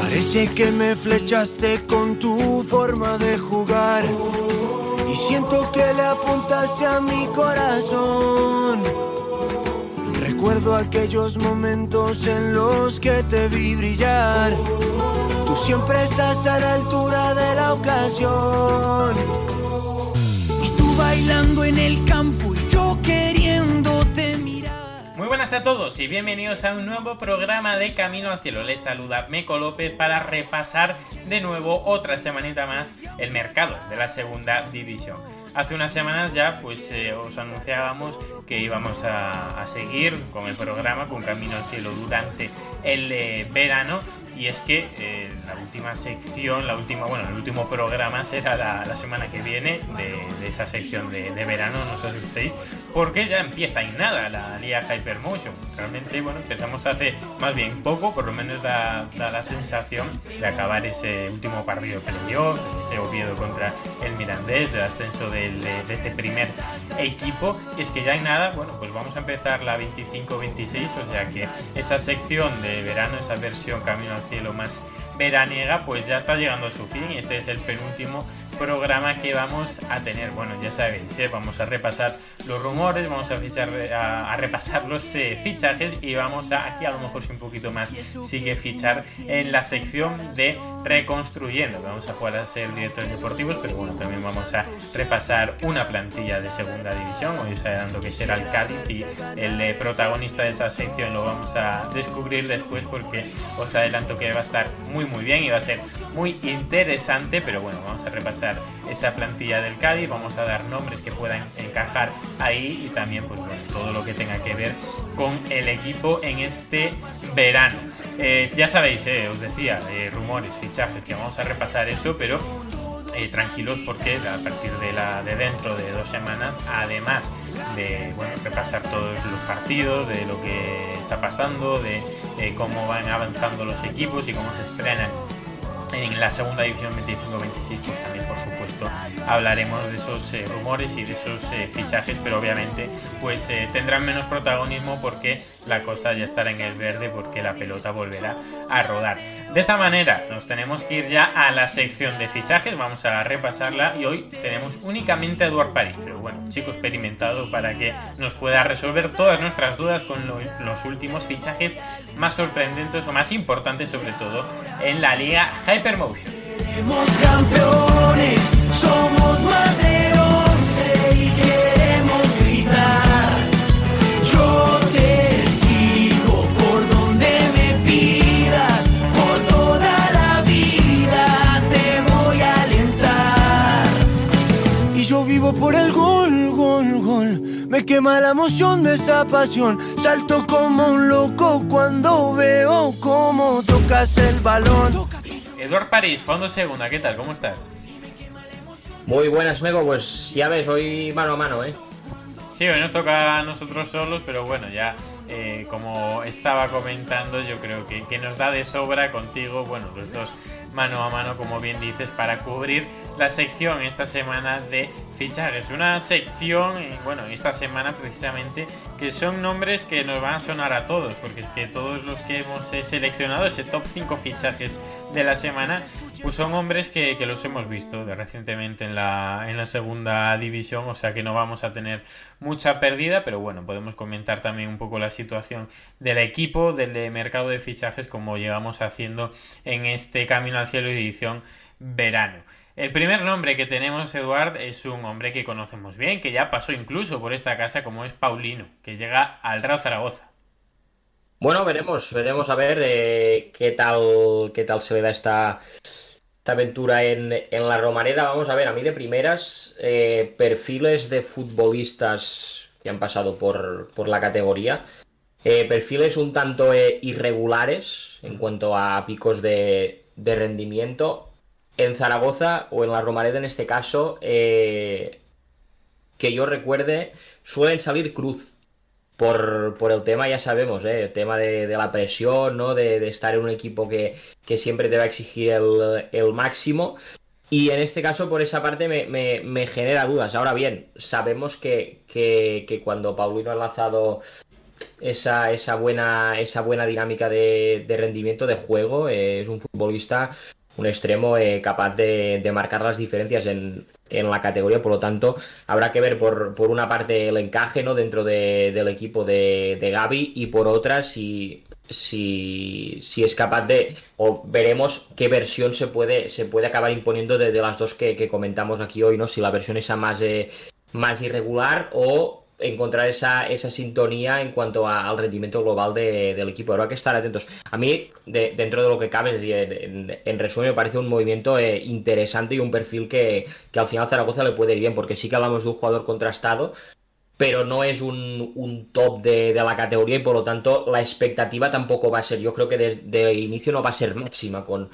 Parece que me flechaste con tu forma de jugar y siento que le apuntaste a mi corazón. Recuerdo aquellos momentos en los que te vi brillar. Tú siempre estás a la altura de la ocasión. Y tú bailando en el campo y yo queriéndote mirar. Muy buenas a todos y bienvenidos a un nuevo programa de Camino al Cielo. Les saluda Meco López para repasar de nuevo otra semanita más el mercado de la segunda división. Hace unas semanas ya os anunciábamos que íbamos a seguir con el programa, con Camino al Cielo durante el verano. Y es que la última sección, el último programa será la semana que viene de esa sección de verano, no os asustéis, porque ya empieza en nada la Liga Hypermotion. Realmente, empezamos hace más bien poco, por lo menos da la sensación de acabar ese último partido de playoff, ese Oviedo contra el Mirandés, del ascenso de este primer equipo. Y es que ya en nada, pues vamos a empezar la 25-26, o sea que esa sección de verano, esa versión Camino al Cielo más veraniega, pues ya está llegando a su fin. Este es el penúltimo programa que vamos a tener. Ya sabéis, vamos a repasar los rumores, vamos a repasar los fichajes y vamos aquí a lo mejor si un poquito más sigue fichar en la sección de reconstruyendo. Vamos a jugar a ser directores deportivos, pero también vamos a repasar una plantilla de segunda división. Hoy os adelanto que será el Cádiz y el protagonista de esa sección lo vamos a descubrir después, porque os adelanto que va a estar muy bien y va a ser muy interesante. Pero vamos a repasar esa plantilla del Cádiz, vamos a dar nombres que puedan encajar ahí y también todo lo que tenga que ver con el equipo en este verano. Ya sabéis, os decía, rumores, fichajes, que vamos a repasar eso, pero tranquilos, porque a partir de dentro de 2 semanas, además de repasar todos los partidos, de lo que está pasando, de cómo van avanzando los equipos y cómo se estrenan en la segunda división 25-26, pues también por supuesto hablaremos de esos rumores y de esos fichajes, pero obviamente tendrán menos protagonismo porque la cosa ya estará en el verde, porque la pelota volverá a rodar. De esta manera nos tenemos que ir ya a la sección de fichajes, vamos a repasarla y hoy tenemos únicamente a Eduard París, pero chico experimentado para que nos pueda resolver todas nuestras dudas con los últimos fichajes más sorprendentes o más importantes, sobre todo en la Liga Hypermotion. Somos campeones, somos más de 11 y queremos gritar. Yo te sigo por donde me pidas, por toda la vida te voy a alentar. Y yo vivo por el gol, gol, gol. Me quema la emoción de esa pasión. Salto como un loco cuando veo cómo tocas el balón. Eduard París, Fondo Segunda, ¿qué tal? ¿Cómo estás? Muy buenas, Mego, pues ya ves, hoy mano a mano, ¿eh? Sí, hoy nos toca a nosotros solos, pero ya como estaba comentando, yo creo que nos da de sobra contigo, los dos mano a mano, como bien dices, para cubrir la sección esta semana de fichajes. Una sección, esta semana precisamente, que son nombres que nos van a sonar a todos, porque es que todos los que hemos seleccionado, ese top 5 fichajes de la semana, pues son hombres que los hemos visto recientemente en la segunda división, o sea que no vamos a tener mucha pérdida, pero podemos comentar también un poco la situación del equipo, del mercado de fichajes, como llevamos haciendo en este Camino al Cielo edición verano. El primer nombre que tenemos, Eduard, es un hombre que conocemos bien, que ya pasó incluso por esta casa, como es Paulino, que llega al Real Zaragoza. Veremos a ver qué tal se le da esta aventura en la Romareda. Vamos a ver, a mí de primeras, perfiles de futbolistas que han pasado por la categoría, perfiles un tanto irregulares en cuanto a picos de rendimiento. En Zaragoza, o en la Romareda en este caso, que yo recuerde, suelen salir cruz. Por el tema, ya sabemos, el tema de la presión, ¿no? De estar en un equipo que siempre te va a exigir el máximo. Y en este caso, por esa parte, me genera dudas. Ahora bien, sabemos que cuando Paulino ha lanzado esa buena dinámica de rendimiento, de juego. Es un futbolista, un extremo capaz de marcar las diferencias en la categoría. Por lo tanto, habrá que ver por una parte el encaje, ¿no?, dentro del equipo de Gavi, y por otra si es capaz o veremos qué versión se puede acabar imponiendo de las dos que comentamos aquí hoy, ¿no? Si la versión esa más irregular, o encontrar esa sintonía en cuanto al rendimiento global del equipo. Habrá que estar atentos. A mí, dentro de lo que cabe, es decir, en resumen, me parece un movimiento interesante y un perfil que al final Zaragoza le puede ir bien, porque sí que hablamos de un jugador contrastado, pero no es un top de la categoría, y por lo tanto la expectativa tampoco va a ser, yo creo que desde el inicio no va a ser máxima con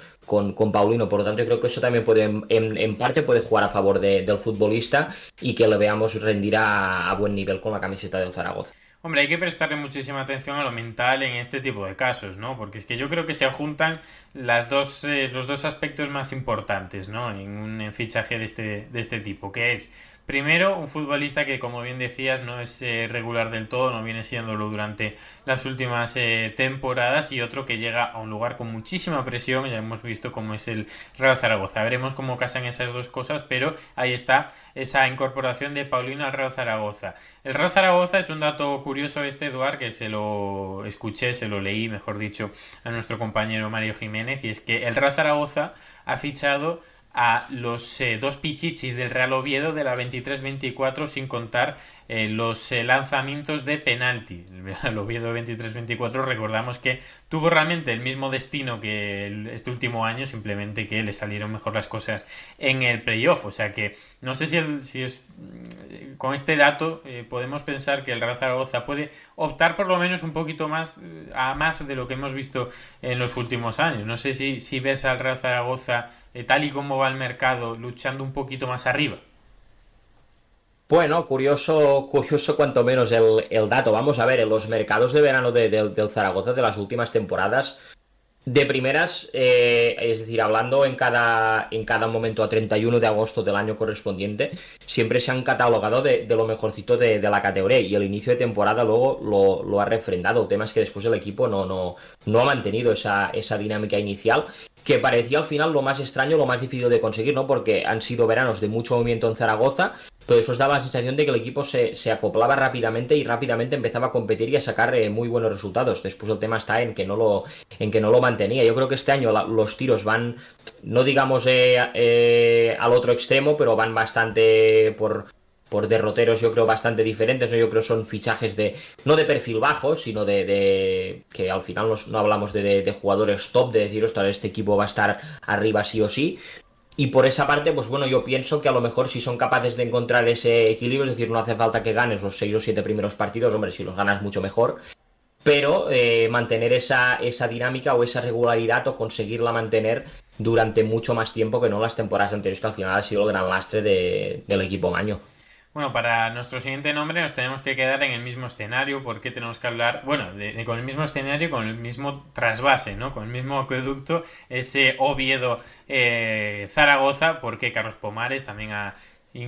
Paulino. Por lo tanto yo creo que eso también puede, en parte puede jugar a favor del futbolista, y que le veamos rendir a buen nivel con la camiseta del Zaragoza. Hombre, hay que prestarle muchísima atención a lo mental en este tipo de casos, ¿no? Porque es que yo creo que se juntan los dos aspectos más importantes, ¿no? En un fichaje de este tipo, que es, primero, un futbolista que, como bien decías, no es regular del todo, no viene siéndolo durante las últimas temporadas, y otro que llega a un lugar con muchísima presión, ya hemos visto cómo es el Real Zaragoza. Veremos cómo casan esas dos cosas, pero ahí está esa incorporación de Paulino al Real Zaragoza. El Real Zaragoza, es un dato curioso Eduard, que se lo escuché, se lo leí, mejor dicho, a nuestro compañero Mario Jiménez, y es que el Real Zaragoza ha fichado a los dos pichichis del Real Oviedo de la 23-24, sin contar los lanzamientos de penalti. El Oviedo 23-24, recordamos que tuvo realmente el mismo destino que este último año, simplemente que le salieron mejor las cosas en el playoff. O sea que no sé si es con este dato podemos pensar que el Real Zaragoza puede optar por lo menos un poquito más a más de lo que hemos visto en los últimos años. No sé si ves al Real Zaragoza, tal y como va el mercado, luchando un poquito más arriba. Bueno, curioso cuanto menos el dato. Vamos a ver, en los mercados de verano del Zaragoza de las últimas temporadas, de primeras, es decir, hablando en cada momento a 31 de agosto del año correspondiente, siempre se han catalogado de lo mejorcito de la categoría, y el inicio de temporada luego lo ha refrendado. El tema es que después el equipo no ha mantenido esa dinámica inicial, que parecía al final lo más extraño, lo más difícil de conseguir, ¿no? Porque han sido veranos de mucho movimiento en Zaragoza, pero eso os daba la sensación de que el equipo se acoplaba rápidamente, y rápidamente empezaba a competir y a sacar muy buenos resultados. Después el tema está en que no lo mantenía. Yo creo que este año los tiros van, no digamos al otro extremo, pero van bastante por derroteros, yo creo, bastante diferentes, ¿no? Yo creo que son fichajes no de perfil bajo, sino de que al final no hablamos de jugadores top, de decir, ostras, este equipo va a estar arriba sí o sí. Y por esa parte, pues bueno, yo pienso que a lo mejor si son capaces de encontrar ese equilibrio, es decir, no hace falta que ganes los 6 o 7 primeros partidos, hombre, si los ganas mucho mejor, pero mantener esa dinámica o esa regularidad, o conseguirla mantener durante mucho más tiempo que no las temporadas anteriores, que al final ha sido el gran lastre del equipo Maño. Bueno, para nuestro siguiente nombre nos tenemos que quedar en el mismo escenario, porque tenemos que hablar, bueno, con el mismo escenario, con el mismo trasvase, ¿no? Con el mismo acueducto, ese Oviedo Zaragoza, porque Carlos Pomares también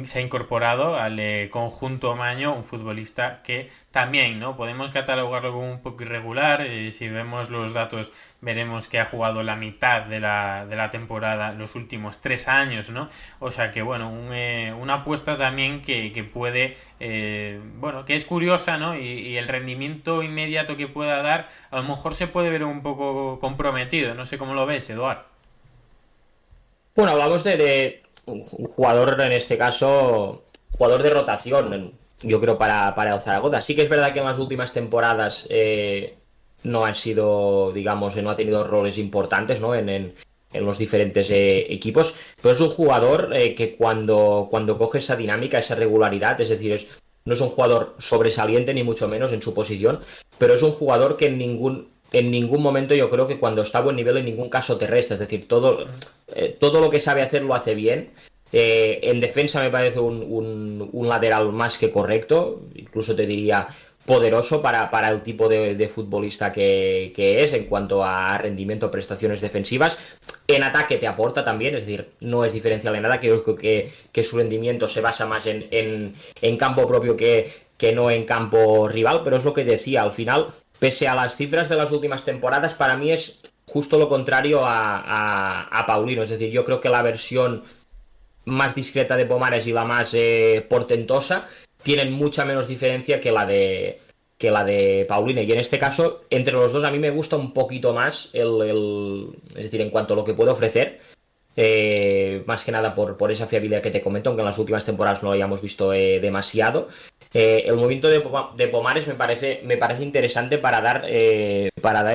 se ha incorporado al conjunto Maño, un futbolista que también, ¿no?, podemos catalogarlo como un poco irregular. Si vemos los datos veremos que ha jugado la mitad de la temporada los últimos 3 años, ¿no? O sea que bueno, una apuesta también que puede, bueno, que es curiosa, ¿no? Y el rendimiento inmediato que pueda dar a lo mejor se puede ver un poco comprometido. No sé cómo lo ves, Eduard. Bueno, hablamos de un jugador, en este caso, jugador de rotación, yo creo, para el Zaragoza. Sí que es verdad que en las últimas temporadas no ha sido, digamos, no ha tenido roles importantes, ¿no?, en los diferentes equipos, pero es un jugador que cuando coge esa dinámica, esa regularidad, es decir, no es un jugador sobresaliente ni mucho menos en su posición, pero es un jugador que en ningún momento, yo creo que cuando está a buen nivel, en ningún caso te resta. Es decir, todo lo que sabe hacer lo hace bien. En defensa me parece un lateral más que correcto, incluso te diría poderoso para el tipo de futbolista que es en cuanto a rendimiento, prestaciones defensivas. En ataque te aporta también, es decir, no es diferencial en nada, que yo creo que su rendimiento se basa más en campo propio que que no en campo rival, pero es lo que decía, al final, pese a las cifras de las últimas temporadas, para mí es justo lo contrario a Paulino, es decir, yo creo que la versión más discreta de Pomares y la más portentosa tienen mucha menos diferencia que la de Paulina. Y en este caso, entre los dos, a mí me gusta un poquito más es decir, en cuanto a lo que puede ofrecer. Más que nada por esa fiabilidad que te comento, aunque en las últimas temporadas no lo hayamos visto demasiado. El movimiento de Pomares me parece interesante para dar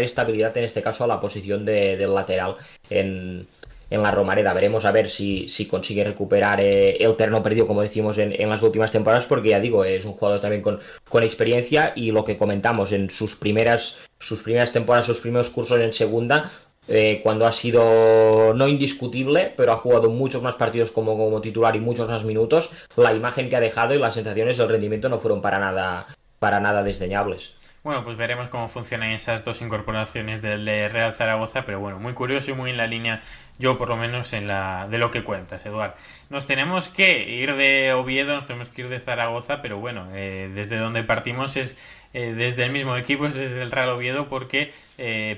estabilidad, en este caso, a la posición del lateral en la Romareda. Veremos a ver si consigue recuperar el terreno perdido, como decimos en las últimas temporadas, porque ya digo, es un jugador también con experiencia, y lo que comentamos en sus primeras temporadas, sus primeros cursos en segunda, cuando ha sido no indiscutible, pero ha jugado muchos más partidos como titular y muchos más minutos, la imagen que ha dejado y las sensaciones del rendimiento no fueron para nada desdeñables. Bueno, pues veremos cómo funcionan esas dos incorporaciones del Real Zaragoza, pero bueno, muy curioso y muy en la línea, yo por lo menos, de lo que cuentas, Eduard. Nos tenemos que ir de Oviedo, nos tenemos que ir de Zaragoza, pero bueno, desde donde partimos es desde el mismo equipo, es desde el Real Oviedo, porque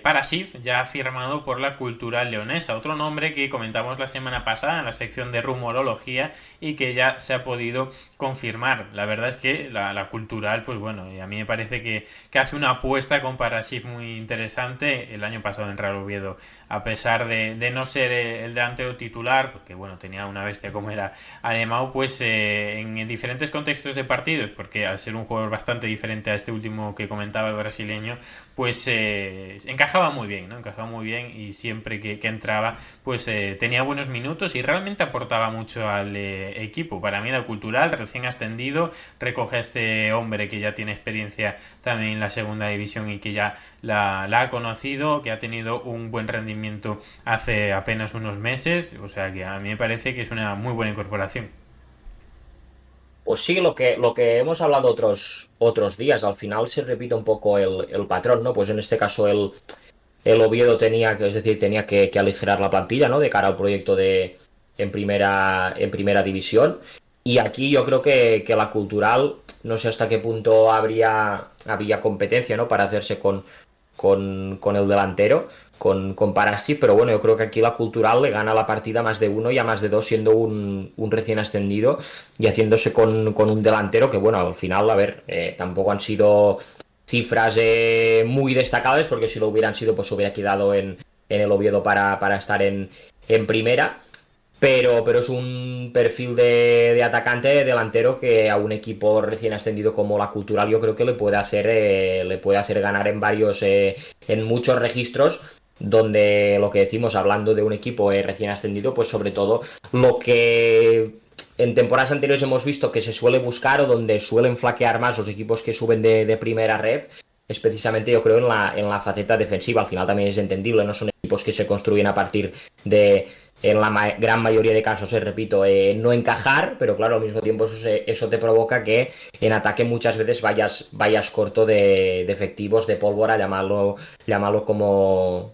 Parashif ya ha firmado por la Cultural Leonesa, otro nombre que comentamos la semana pasada en la sección de rumorología y que ya se ha podido confirmar. La verdad es que la Cultural, pues bueno, a mí me parece que hace una apuesta con Parashif muy interesante. El año pasado en Real Oviedo, a pesar de no ser el delantero titular, porque bueno, tenía una bestia como era Alemão, pues en diferentes contextos de partidos, porque al ser un jugador bastante diferente a este último que comentaba el brasileño, pues encajaba muy bien, ¿no? Encajaba muy bien, y siempre que entraba, pues tenía buenos minutos y realmente aportaba mucho al equipo. Para mí, la Cultural, recién ascendido, recoge a este hombre que ya tiene experiencia también en la segunda división y que ya la ha conocido, que ha tenido un buen rendimiento hace apenas unos meses, o sea que a mí me parece que es una muy buena incorporación. Pues sí, lo que hemos hablado otros días, al final se repite un poco el patrón, ¿no? Pues en este caso el Oviedo tenía que aligerar la plantilla, ¿no? De cara al proyecto en primera división. Y aquí yo creo que la Cultural, no sé hasta qué punto habría competencia, ¿no? Para hacerse con el delantero, con Parasti, pero bueno, yo creo que aquí la Cultural le gana la partida a más de uno y a más de dos, siendo un recién ascendido y haciéndose con un delantero que, bueno, al final, a ver, tampoco han sido cifras muy destacables, porque si lo hubieran sido, pues hubiera quedado en el Oviedo para estar en primera. Pero es un perfil de atacante delantero que a un equipo recién ascendido como la Cultural yo creo que le puede hacer ganar en muchos registros, donde lo que decimos, hablando de un equipo recién ascendido, pues sobre todo lo que en temporadas anteriores hemos visto que se suele buscar, o donde suelen flaquear más los equipos que suben de primera red, es precisamente, yo creo, en la faceta defensiva. Al final también es entendible, no son equipos que se construyen a partir de, en la gran mayoría de casos, repito, no encajar, pero claro, al mismo tiempo eso te provoca que en ataque muchas veces vayas corto de efectivos, de pólvora, llamarlo como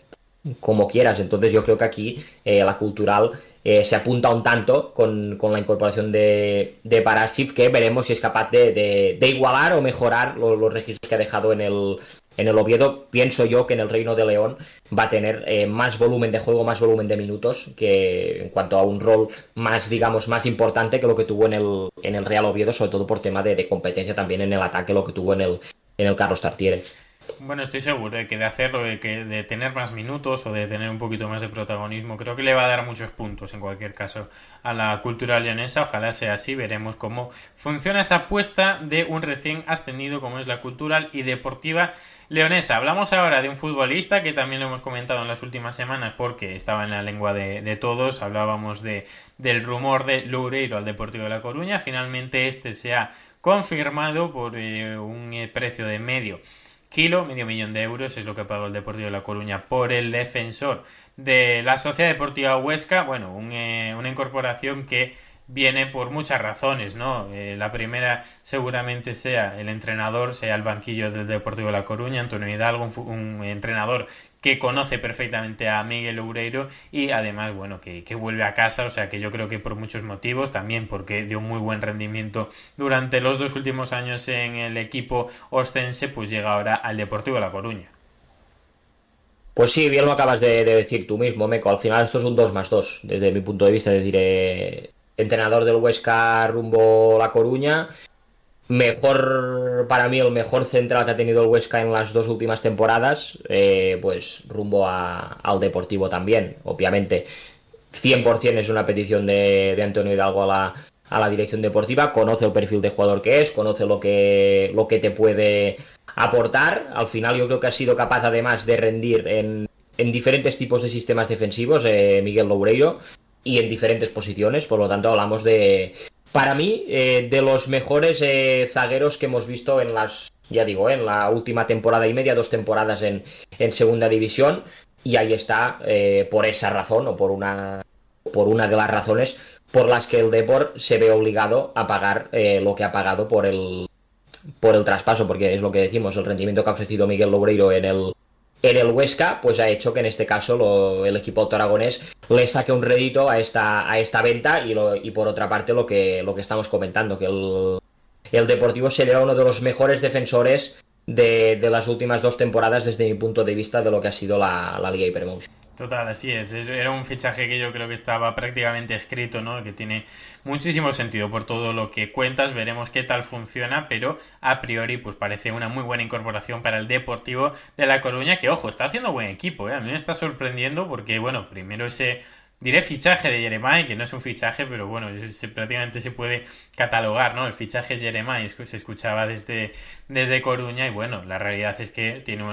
quieras. Entonces yo creo que aquí la Cultural se apunta un tanto con la incorporación de Parashif, que veremos si es capaz de igualar o mejorar los registros que ha dejado en el Oviedo. Pienso yo que en el Reino de León va a tener más volumen de juego, más volumen de minutos, que en cuanto a un rol más, digamos, más importante que lo que tuvo en el Real Oviedo, sobre todo por tema de competencia también en el ataque, lo que tuvo en el Carlos Tartiere. Bueno, estoy seguro de que de hacerlo, de tener más minutos o de tener un poquito más de protagonismo, creo que le va a dar muchos puntos en cualquier caso a la Cultural Leonesa. Ojalá sea así. Veremos cómo funciona esa apuesta de un recién ascendido como es la Cultural y Deportiva Leonesa. Hablamos ahora de un futbolista que también lo hemos comentado en las últimas semanas porque estaba en la lengua de todos. Hablábamos del rumor de Loureiro al Deportivo de La Coruña. Finalmente este se ha confirmado por un precio de medio millón de euros, es lo que pagó el Deportivo de La Coruña por el defensor de la Sociedad Deportiva Huesca. Bueno, una incorporación que viene por muchas razones, ¿no? La primera seguramente sea el entrenador, sea el banquillo del Deportivo de La Coruña, Antonio Hidalgo, un entrenador que conoce perfectamente a Miguel Loureiro y además, bueno, que vuelve a casa, o sea que yo creo que por muchos motivos, también porque dio muy buen rendimiento durante los 2 últimos años en el equipo ostense, pues llega ahora al Deportivo La Coruña. Pues sí, bien lo acabas de decir tú mismo, Meco. Al final esto es un 2+2 desde mi punto de vista. Es decir, entrenador del Huesca rumbo La Coruña. Mejor, para mí, el mejor central que ha tenido el Huesca en las 2 últimas temporadas, pues rumbo al Deportivo también, obviamente. 100% es una petición de Antonio Hidalgo a la dirección deportiva, conoce el perfil de jugador que es, conoce lo que te puede aportar. Al final yo creo que ha sido capaz además de rendir en diferentes tipos de sistemas defensivos, Miguel Loureiro, y en diferentes posiciones. Por lo tanto hablamos para mí, de los mejores zagueros que hemos visto ya digo, en la última temporada y media, 2 temporadas en segunda división. Y ahí está, por esa razón, o por una de las razones por las que el Depor se ve obligado a pagar lo que ha pagado por el traspaso, porque es lo que decimos, el rendimiento que ha ofrecido Miguel Loureiro en el Huesca, pues ha hecho que en este caso el equipo aragonés le saque un rédito a esta venta. Y por otra parte lo que estamos comentando, que el Deportivo será uno de los mejores defensores de las últimas 2 temporadas desde mi punto de vista de lo que ha sido la Liga Hypermotion. Total, así es. Era un fichaje que yo creo que estaba prácticamente escrito, ¿no? Que tiene muchísimo sentido por todo lo que cuentas. Veremos qué tal funciona, pero a priori pues parece una muy buena incorporación para el Deportivo de La Coruña, que ojo, está haciendo buen equipo, ¿eh? A mí me está sorprendiendo porque, bueno, primero diré fichaje de Jeremai, que no es un fichaje, pero bueno, prácticamente se puede catalogar, ¿no? El fichaje es Jeremai, se escuchaba desde Coruña, y bueno, la realidad es que tiene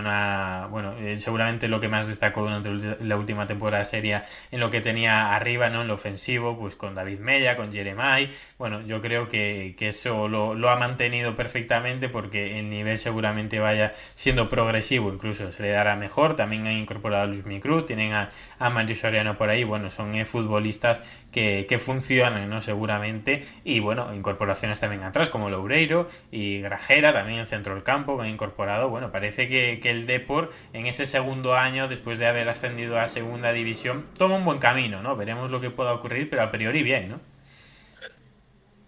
seguramente lo que más destacó durante la última temporada sería en lo que tenía arriba, ¿no? En lo ofensivo, pues con David Mella, con Jeremai. Bueno, yo creo que eso lo ha mantenido perfectamente, porque el nivel seguramente vaya siendo progresivo, incluso se le dará mejor. También han incorporado a Luis Micruz, tienen a Mario Soriano por ahí. Bueno, son futbolistas que funcionan, ¿no? Seguramente. Y bueno, incorporaciones también atrás, como Loureiro y Grajera, también en centro del campo, que han incorporado. Bueno, parece que el Depor en ese segundo año, después de haber ascendido a segunda división, toma un buen camino, ¿no? Veremos lo que pueda ocurrir, pero a priori bien, ¿no?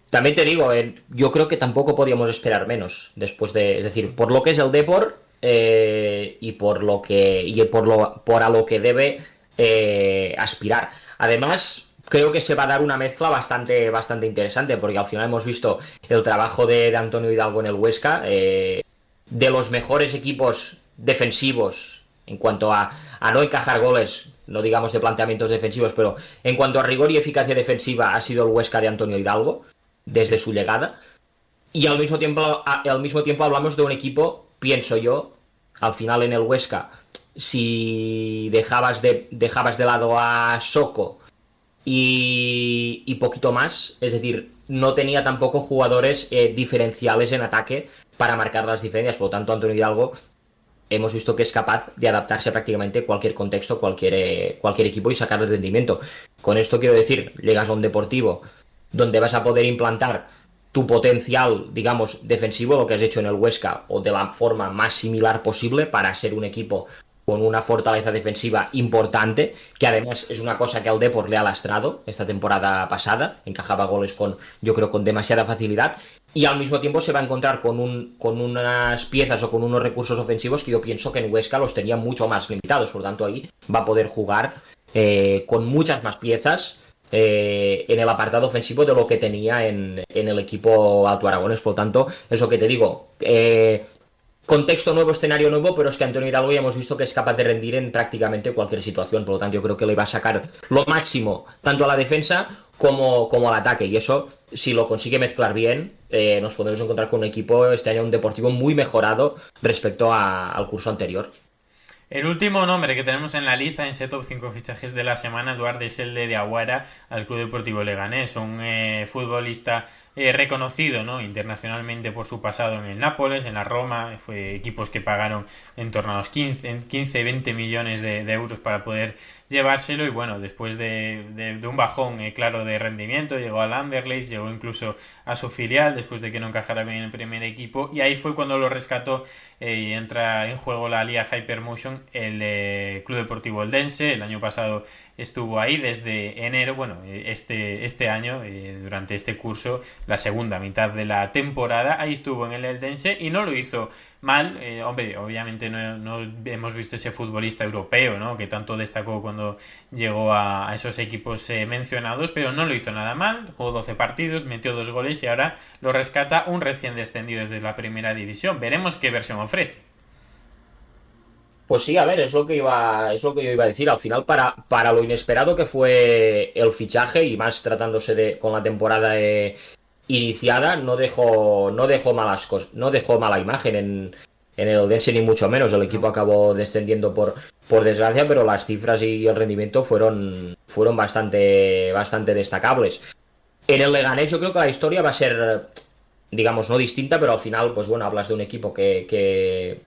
También te digo, yo creo que tampoco podíamos esperar menos es decir, por lo que es el Depor, y por a lo que debe aspirar. Además, creo que se va a dar una mezcla bastante, bastante interesante, porque al final hemos visto el trabajo de Antonio Hidalgo en el Huesca, de los mejores equipos defensivos en cuanto a no encajar goles, no digamos de planteamientos defensivos, pero en cuanto a rigor y eficacia defensiva ha sido el Huesca de Antonio Hidalgo desde su llegada. Y al mismo tiempo hablamos de un equipo, pienso yo, al final en el Huesca, si dejabas de lado a Soko y poquito más, es decir, no tenía tampoco jugadores diferenciales en ataque para marcar las diferencias. Por lo tanto, Antonio Hidalgo hemos visto que es capaz de adaptarse a prácticamente cualquier contexto, cualquier equipo, y sacarle rendimiento. Con esto quiero decir, llegas a un Deportivo donde vas a poder implantar tu potencial, digamos, defensivo, lo que has hecho en el Huesca, o de la forma más similar posible, para ser un equipo con una fortaleza defensiva importante, que además es una cosa que al Depor le ha lastrado esta temporada pasada. Encajaba goles yo creo, con demasiada facilidad, y al mismo tiempo se va a encontrar con unas piezas o con unos recursos ofensivos que yo pienso que en Huesca los tenía mucho más limitados. Por lo tanto, ahí va a poder jugar con muchas más piezas en el apartado ofensivo de lo que tenía en el equipo Alto Aragonés. Por lo tanto, eso que te digo, contexto nuevo, escenario nuevo, pero es que Antonio Hidalgo ya hemos visto que es capaz de rendir en prácticamente cualquier situación. Por lo tanto, yo creo que le va a sacar lo máximo tanto a la defensa como al ataque, y eso, si lo consigue mezclar bien, nos podemos encontrar con un equipo este año, un Deportivo muy mejorado respecto al curso anterior. El último nombre que tenemos en la lista en ese top 5 fichajes de la semana, Eduardo, es el de Aguara al Club Deportivo Leganés, un futbolista reconocido, ¿no?, internacionalmente por su pasado en el Nápoles, en la Roma. Fue equipos que pagaron en torno a los 15-20 millones de euros para poder llevárselo, y bueno, después de un bajón claro de rendimiento, llegó al Anderlecht, llegó incluso a su filial después de que no encajara bien en el primer equipo, y ahí fue cuando lo rescató y entra en juego la Liga Hypermotion, el Club Deportivo Eldense. El año pasado estuvo ahí desde enero, bueno, este año, durante este curso, la segunda mitad de la temporada, ahí estuvo en el Eldense y no lo hizo mal. Hombre, obviamente no hemos visto ese futbolista europeo, ¿no?, que tanto destacó cuando llegó a esos equipos mencionados, pero no lo hizo nada mal, jugó 12 partidos, metió 2 goles y ahora lo rescata un recién descendido desde la primera división. Veremos qué versión ofrece. Pues sí, a ver, es lo que yo iba a decir. Al final, para lo inesperado que fue el fichaje, y más tratándose con la temporada iniciada, no dejó mala imagen en el Eldense, ni mucho menos. El equipo acabó descendiendo por desgracia, pero las cifras y el rendimiento fueron bastante destacables. En el Leganés yo creo que la historia va a ser, digamos, no distinta, pero al final, pues bueno, hablas de un equipo que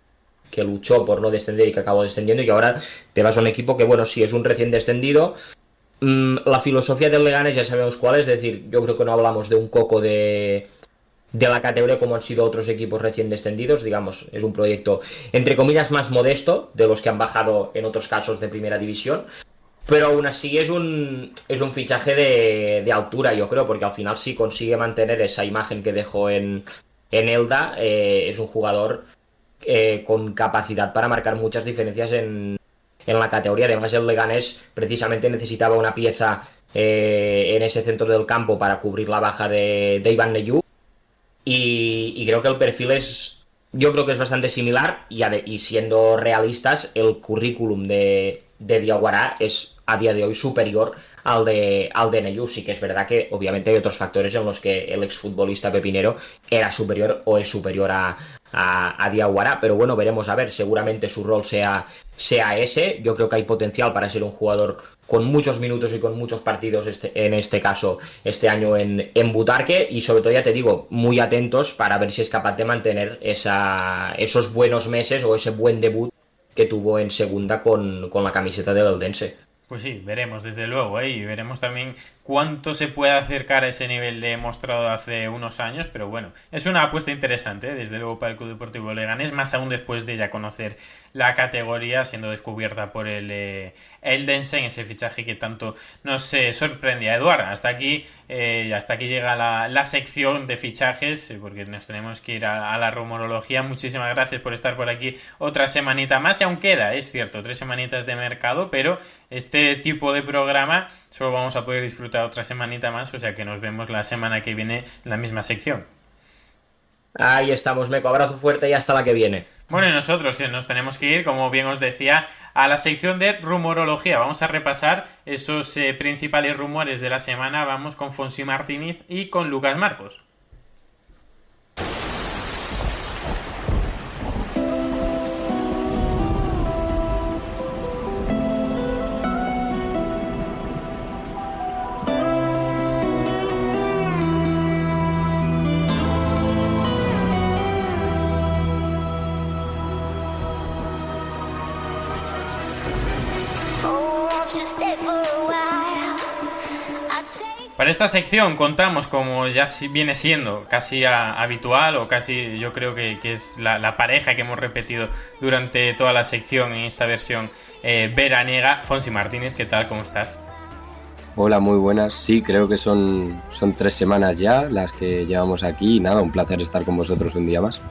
luchó por no descender y que acabó descendiendo, y que ahora te vas a un equipo que, bueno, sí, es un recién descendido. La filosofía del Leganés ya sabemos cuál es decir, yo creo que no hablamos de un coco de la categoría como han sido otros equipos recién descendidos. Digamos, es un proyecto, entre comillas, más modesto de los que han bajado en otros casos de primera división, pero aún así es un fichaje de altura, yo creo, porque al final, si consigue mantener esa imagen que dejó en Elda, es un jugador con capacidad para marcar muchas diferencias en la categoría. Además, el Leganés precisamente necesitaba una pieza en ese centro del campo para cubrir la baja de Ivan Neyou, y creo que el perfil yo creo que es bastante similar, y siendo realistas, el currículum de Diawara es a día de hoy superior al de Neyou. Sí que es verdad que obviamente hay otros factores en los que el exfutbolista pepinero era superior o es superior a Diawara, pero bueno, veremos a ver. Seguramente su rol sea ese. Yo creo que hay potencial para ser un jugador con muchos minutos y con muchos partidos en este caso este año en Butarque, y sobre todo, ya te digo, muy atentos para ver si es capaz de mantener esos buenos meses o ese buen debut que tuvo en segunda con la camiseta del Eldense. Pues sí, veremos desde luego, y veremos también cuánto se puede acercar a ese nivel demostrado hace unos años, pero bueno, es una apuesta interesante, desde luego, para el Club Deportivo Leganés, más aún después de ya conocer la categoría, siendo descubierta por el Eldense en ese fichaje que tanto nos sorprendía. Eduard, hasta aquí llega la sección de fichajes, porque nos tenemos que ir a la rumorología. Muchísimas gracias por estar por aquí otra semanita más, y aún queda, es cierto, 3 semanitas de mercado, pero este tipo de programa solo vamos a poder disfrutar otra semanita más, o sea que nos vemos la semana que viene en la misma sección. Ahí estamos, Meco, abrazo fuerte y hasta la que viene. Bueno, y nosotros que nos tenemos que ir, como bien os decía, a la sección de rumorología. Vamos a repasar esos principales rumores de la semana. Vamos con Fonsi Martínez y con Lucas Marcos. Para esta sección contamos, como ya viene siendo casi habitual, o casi yo creo que es la pareja que hemos repetido durante toda la sección en esta versión veraniega. Fonsi Martínez, ¿qué tal? ¿Cómo estás? Hola, muy buenas. Sí, creo que son 3 semanas ya las que llevamos aquí, y nada, un placer estar con vosotros un día más.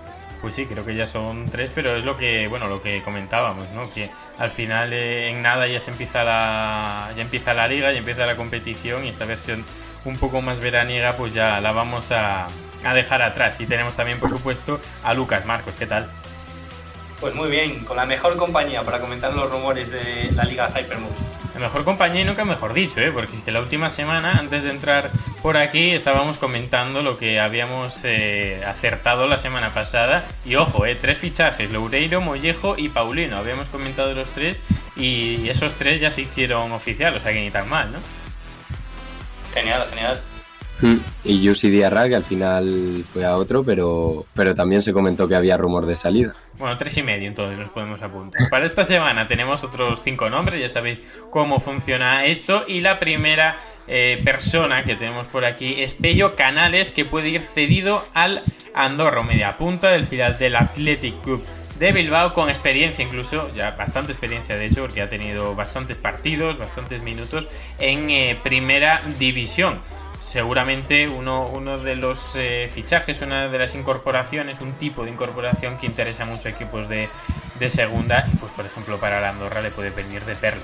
Pues sí, creo que ya son 3, pero es lo que comentábamos, ¿no? Que al final en nada ya empieza la liga, ya empieza la competición, y esta versión un poco más veraniega pues ya la vamos a dejar atrás. Y tenemos también, por supuesto, a Lucas Marcos. ¿Qué tal? Pues muy bien, con la mejor compañía para comentar los rumores de la Liga Hypermotion. La mejor compañía, y nunca mejor dicho, porque es que la última semana, antes de entrar por aquí, estábamos comentando lo que habíamos acertado la semana pasada. Y ojo, 3 fichajes: Loureiro, Mollejo y Paulino. Habíamos comentado los 3 y esos 3 ya se hicieron oficial, o sea que ni tan mal, ¿no? Genial, genial. Y Jussi Diarra, que al final fue a otro, pero también se comentó que había rumor de salida. Bueno, 3,5 entonces nos podemos apuntar. Para esta semana tenemos otros 5 nombres, ya sabéis cómo funciona esto. Y la primera persona que tenemos por aquí es Pello Canales, que puede ir cedido al Andorra, media punta del filial del Athletic Club de Bilbao, con experiencia, incluso ya bastante experiencia de hecho, porque ha tenido bastantes partidos, bastantes minutos en primera división. Seguramente uno de los fichajes, una de las incorporaciones, un tipo de incorporación que interesa mucho a equipos de segunda, y pues por ejemplo para la Andorra le puede venir de perla.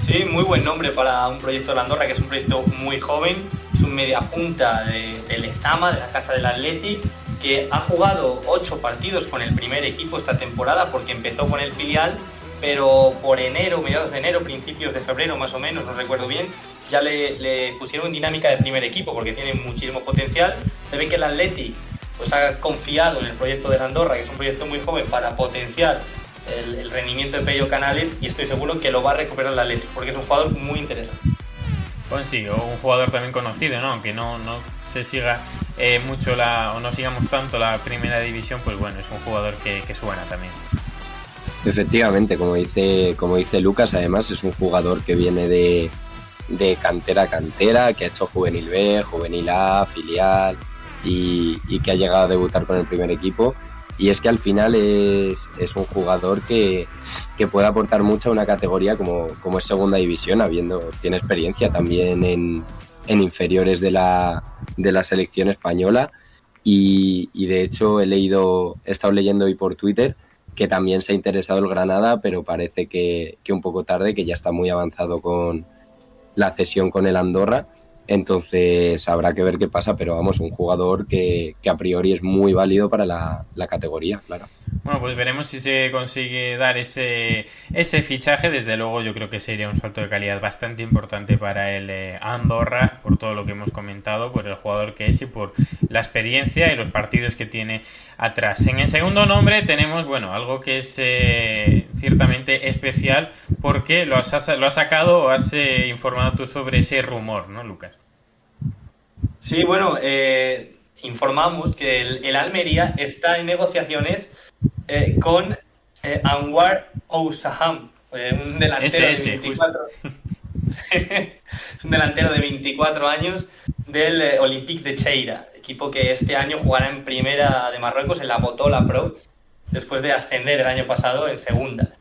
Sí, muy buen nombre para un proyecto de la Andorra, que es un proyecto muy joven, es un mediapunta de Lezama, de la casa del Athletic, que ha jugado 8 partidos con el primer equipo esta temporada, porque empezó con el filial, pero por enero, mediados de enero, principios de febrero más o menos, no recuerdo bien, ya le pusieron dinámica de primer equipo, porque tiene muchísimo potencial. Se ve que el Athletic pues ha confiado en el proyecto de la Andorra, que es un proyecto muy joven, para potenciar el rendimiento de Pello Canales, y estoy seguro que lo va a recuperar el Athletic, porque es un jugador muy interesante. Pues sí, o un jugador también conocido, ¿no? Aunque no se siga mucho o no sigamos tanto la primera división, pues bueno, es un jugador que suena también. Efectivamente, como dice Lucas, además es un jugador que viene de cantera a cantera, que ha hecho juvenil B, juvenil A, filial, y que ha llegado a debutar con el primer equipo. Y es que al final es un jugador que puede aportar mucho a una categoría como es segunda división, tiene experiencia también en inferiores de la selección española, y de hecho he estado leyendo hoy por Twitter que también se ha interesado el Granada, pero parece que un poco tarde, que ya está muy avanzado con la cesión con el Andorra. Entonces habrá que ver qué pasa, pero vamos, un jugador que a priori es muy válido para la categoría, claro. Bueno, pues veremos si se consigue dar ese fichaje. Desde luego yo creo que sería un salto de calidad bastante importante para el Andorra, por todo lo que hemos comentado, por el jugador que es y por la experiencia y los partidos que tiene atrás. En el segundo nombre tenemos, bueno, algo que es ciertamente especial, porque lo has sacado o has informado tú sobre ese rumor, ¿no, Lucas? Sí, bueno, informamos que el Almería está en negociaciones con Anwar Ousaham, un delantero de 24 un delantero de 24 años del Olympique de Cheira, equipo que este año jugará en primera de Marruecos, en la Botola Pro, después de ascender el año pasado en segunda.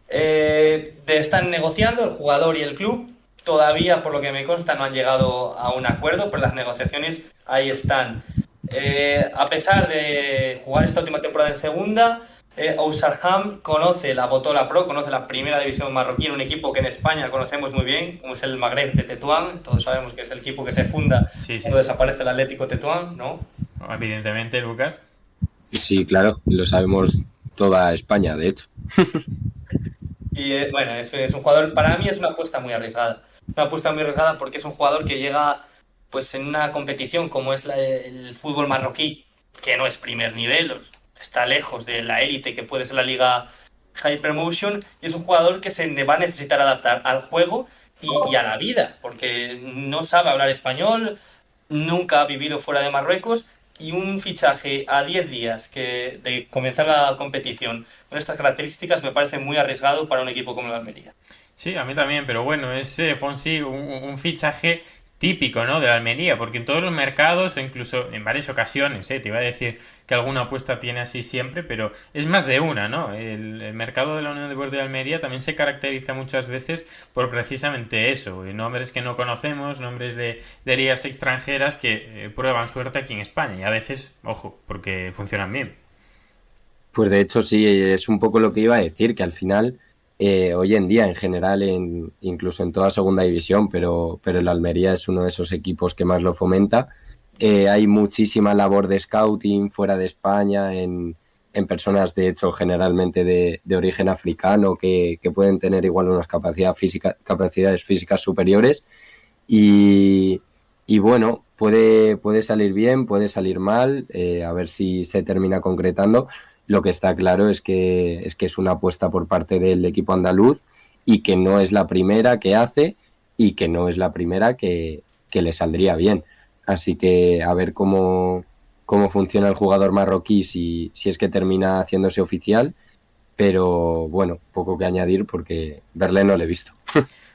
Están negociando el jugador y el club. Todavía, por lo que me consta, no han llegado a un acuerdo, pero las negociaciones ahí están. A pesar de jugar esta última temporada en segunda, Ousaham conoce la Botola Pro, conoce la primera división marroquí, un equipo que en España conocemos muy bien, como es el Magreb de Tetuán. Todos sabemos que es el equipo que se funda cuando desaparece el Atlético Tetuán, ¿no? Evidentemente, Lucas. Sí, claro, lo sabemos toda España, de hecho. Y bueno, es un jugador, para mí es una apuesta muy arriesgada. Una apuesta muy arriesgada porque es un jugador que llega pues en una competición como es el fútbol marroquí, que no es primer nivel, está lejos de la élite que puede ser la liga Hypermotion, y es un jugador que se va a necesitar adaptar al juego y a la vida, porque no sabe hablar español, nunca ha vivido fuera de Marruecos, y un fichaje a 10 días de comenzar la competición con estas características me parece muy arriesgado para un equipo como el Almería. Sí, a mí también, pero bueno, es, Fonsi, un fichaje típico, ¿no?, de la Almería, porque en todos los mercados, o incluso en varias ocasiones, te iba a decir que alguna apuesta tiene así siempre, pero es más de una, ¿no? El mercado de la Unión Deportiva de Almería también se caracteriza muchas veces por precisamente eso, nombres que no conocemos, nombres de ligas extranjeras que prueban suerte aquí en España, y a veces, ojo, porque funcionan bien. Pues de hecho sí, es un poco lo que iba a decir, que al final hoy en día en general, incluso en toda segunda división, pero el Almería es uno de esos equipos que más lo fomenta. Hay muchísima labor de scouting fuera de España en personas, de hecho, generalmente de origen africano, que pueden tener igual unas capacidades físicas superiores, y bueno, puede salir bien, puede salir mal, a ver si se termina concretando. Lo que está claro es que es una apuesta por parte del equipo andaluz, y que no es la primera que hace, y que no es la primera que le saldría bien. Así que a ver cómo funciona el jugador marroquí si es que termina haciéndose oficial, pero bueno, poco que añadir porque verle no le he visto.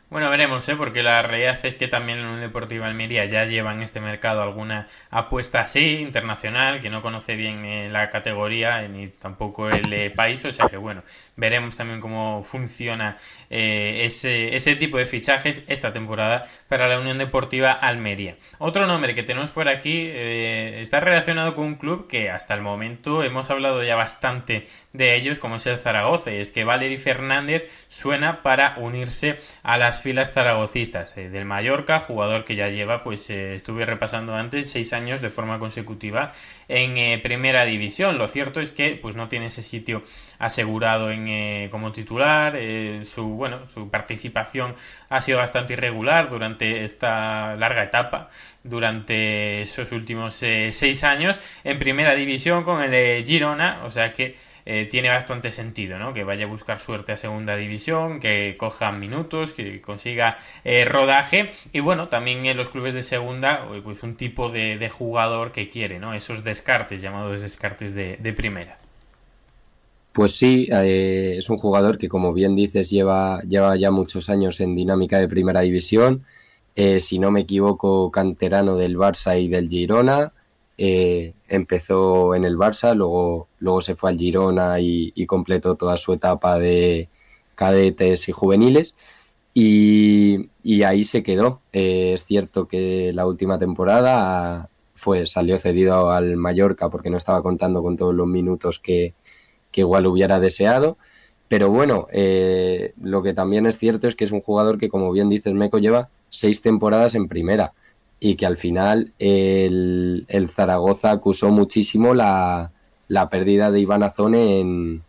Bueno, veremos, porque la realidad es que también la Unión Deportiva Almería ya lleva en este mercado alguna apuesta así, internacional, que no conoce bien la categoría ni tampoco el país, o sea que bueno, veremos también cómo funciona ese tipo de fichajes esta temporada para la Unión Deportiva Almería. Otro nombre que tenemos por aquí está relacionado con un club que hasta el momento hemos hablado ya bastante de ellos, como es el Zaragoza, y es que Valeri Fernández suena para unirse a las filas zaragocistas del Mallorca, jugador que ya lleva, pues estuve repasando antes, 6 años de forma consecutiva en primera división. Lo cierto es que pues no tiene ese sitio asegurado como titular. Su participación ha sido bastante irregular durante esta larga etapa, durante esos últimos 6 años en primera división con el Girona, o sea que tiene bastante sentido, ¿no? Que vaya a buscar suerte a segunda división, que coja minutos, que consiga rodaje, y bueno, también en los clubes de segunda, pues un tipo de jugador que quiere, ¿no? Esos descartes, llamados descartes de primera. Pues sí, es un jugador que, como bien dices, lleva ya muchos años en dinámica de primera división. Si no me equivoco, canterano del Barça y del Girona. Empezó en el Barça, luego se fue al Girona y completó toda su etapa de cadetes y juveniles. Y ahí se quedó. Es cierto que la última temporada salió cedido al Mallorca porque no estaba contando con todos los minutos que igual hubiera deseado, pero bueno, lo que también es cierto es que es un jugador que, como bien dices, Meco, lleva 6 temporadas en primera y que al final el Zaragoza acusó muchísimo la pérdida de Iván Azone en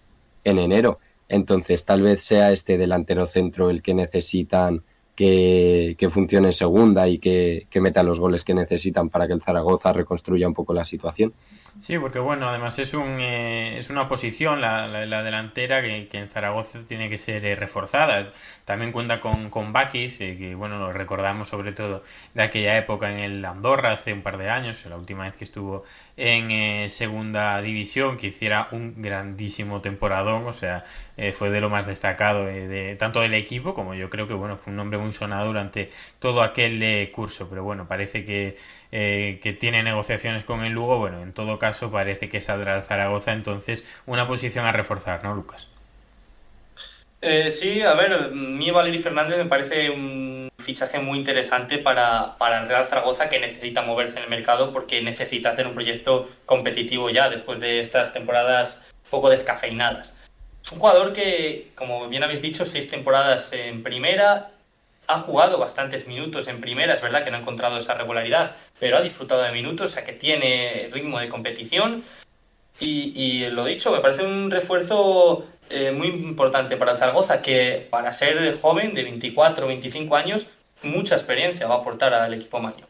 enero. Entonces tal vez sea este delantero centro el que necesitan que funcione en segunda y que meta los goles que necesitan para que el Zaragoza reconstruya un poco la situación. Sí, porque bueno, además es una posición, la delantera, que en Zaragoza tiene que ser reforzada. También cuenta con Bakis, que bueno, lo recordamos sobre todo de aquella época en el Andorra hace un par de años, la última vez que estuvo en segunda división, que hiciera un grandísimo temporadón, o sea, fue de lo más destacado tanto del equipo como yo creo que bueno, fue un nombre muy sonado durante todo aquel curso, pero bueno, parece que tiene negociaciones con el Lugo. Bueno, en todo caso parece que saldrá el Zaragoza, entonces una posición a reforzar, ¿no, Lucas? Sí, a ver, mí Valeri Fernández me parece un fichaje muy interesante para el Real Zaragoza, que necesita moverse en el mercado porque necesita hacer un proyecto competitivo ya después de estas temporadas poco descafeinadas. Es un jugador que, como bien habéis dicho, 6 temporadas en primera. Ha jugado bastantes minutos en primera, es verdad que no ha encontrado esa regularidad, pero ha disfrutado de minutos, o sea que tiene ritmo de competición. Y lo dicho, me parece un refuerzo muy importante para el Zaragoza, que para ser joven, de 24 o 25 años, mucha experiencia va a aportar al equipo maño.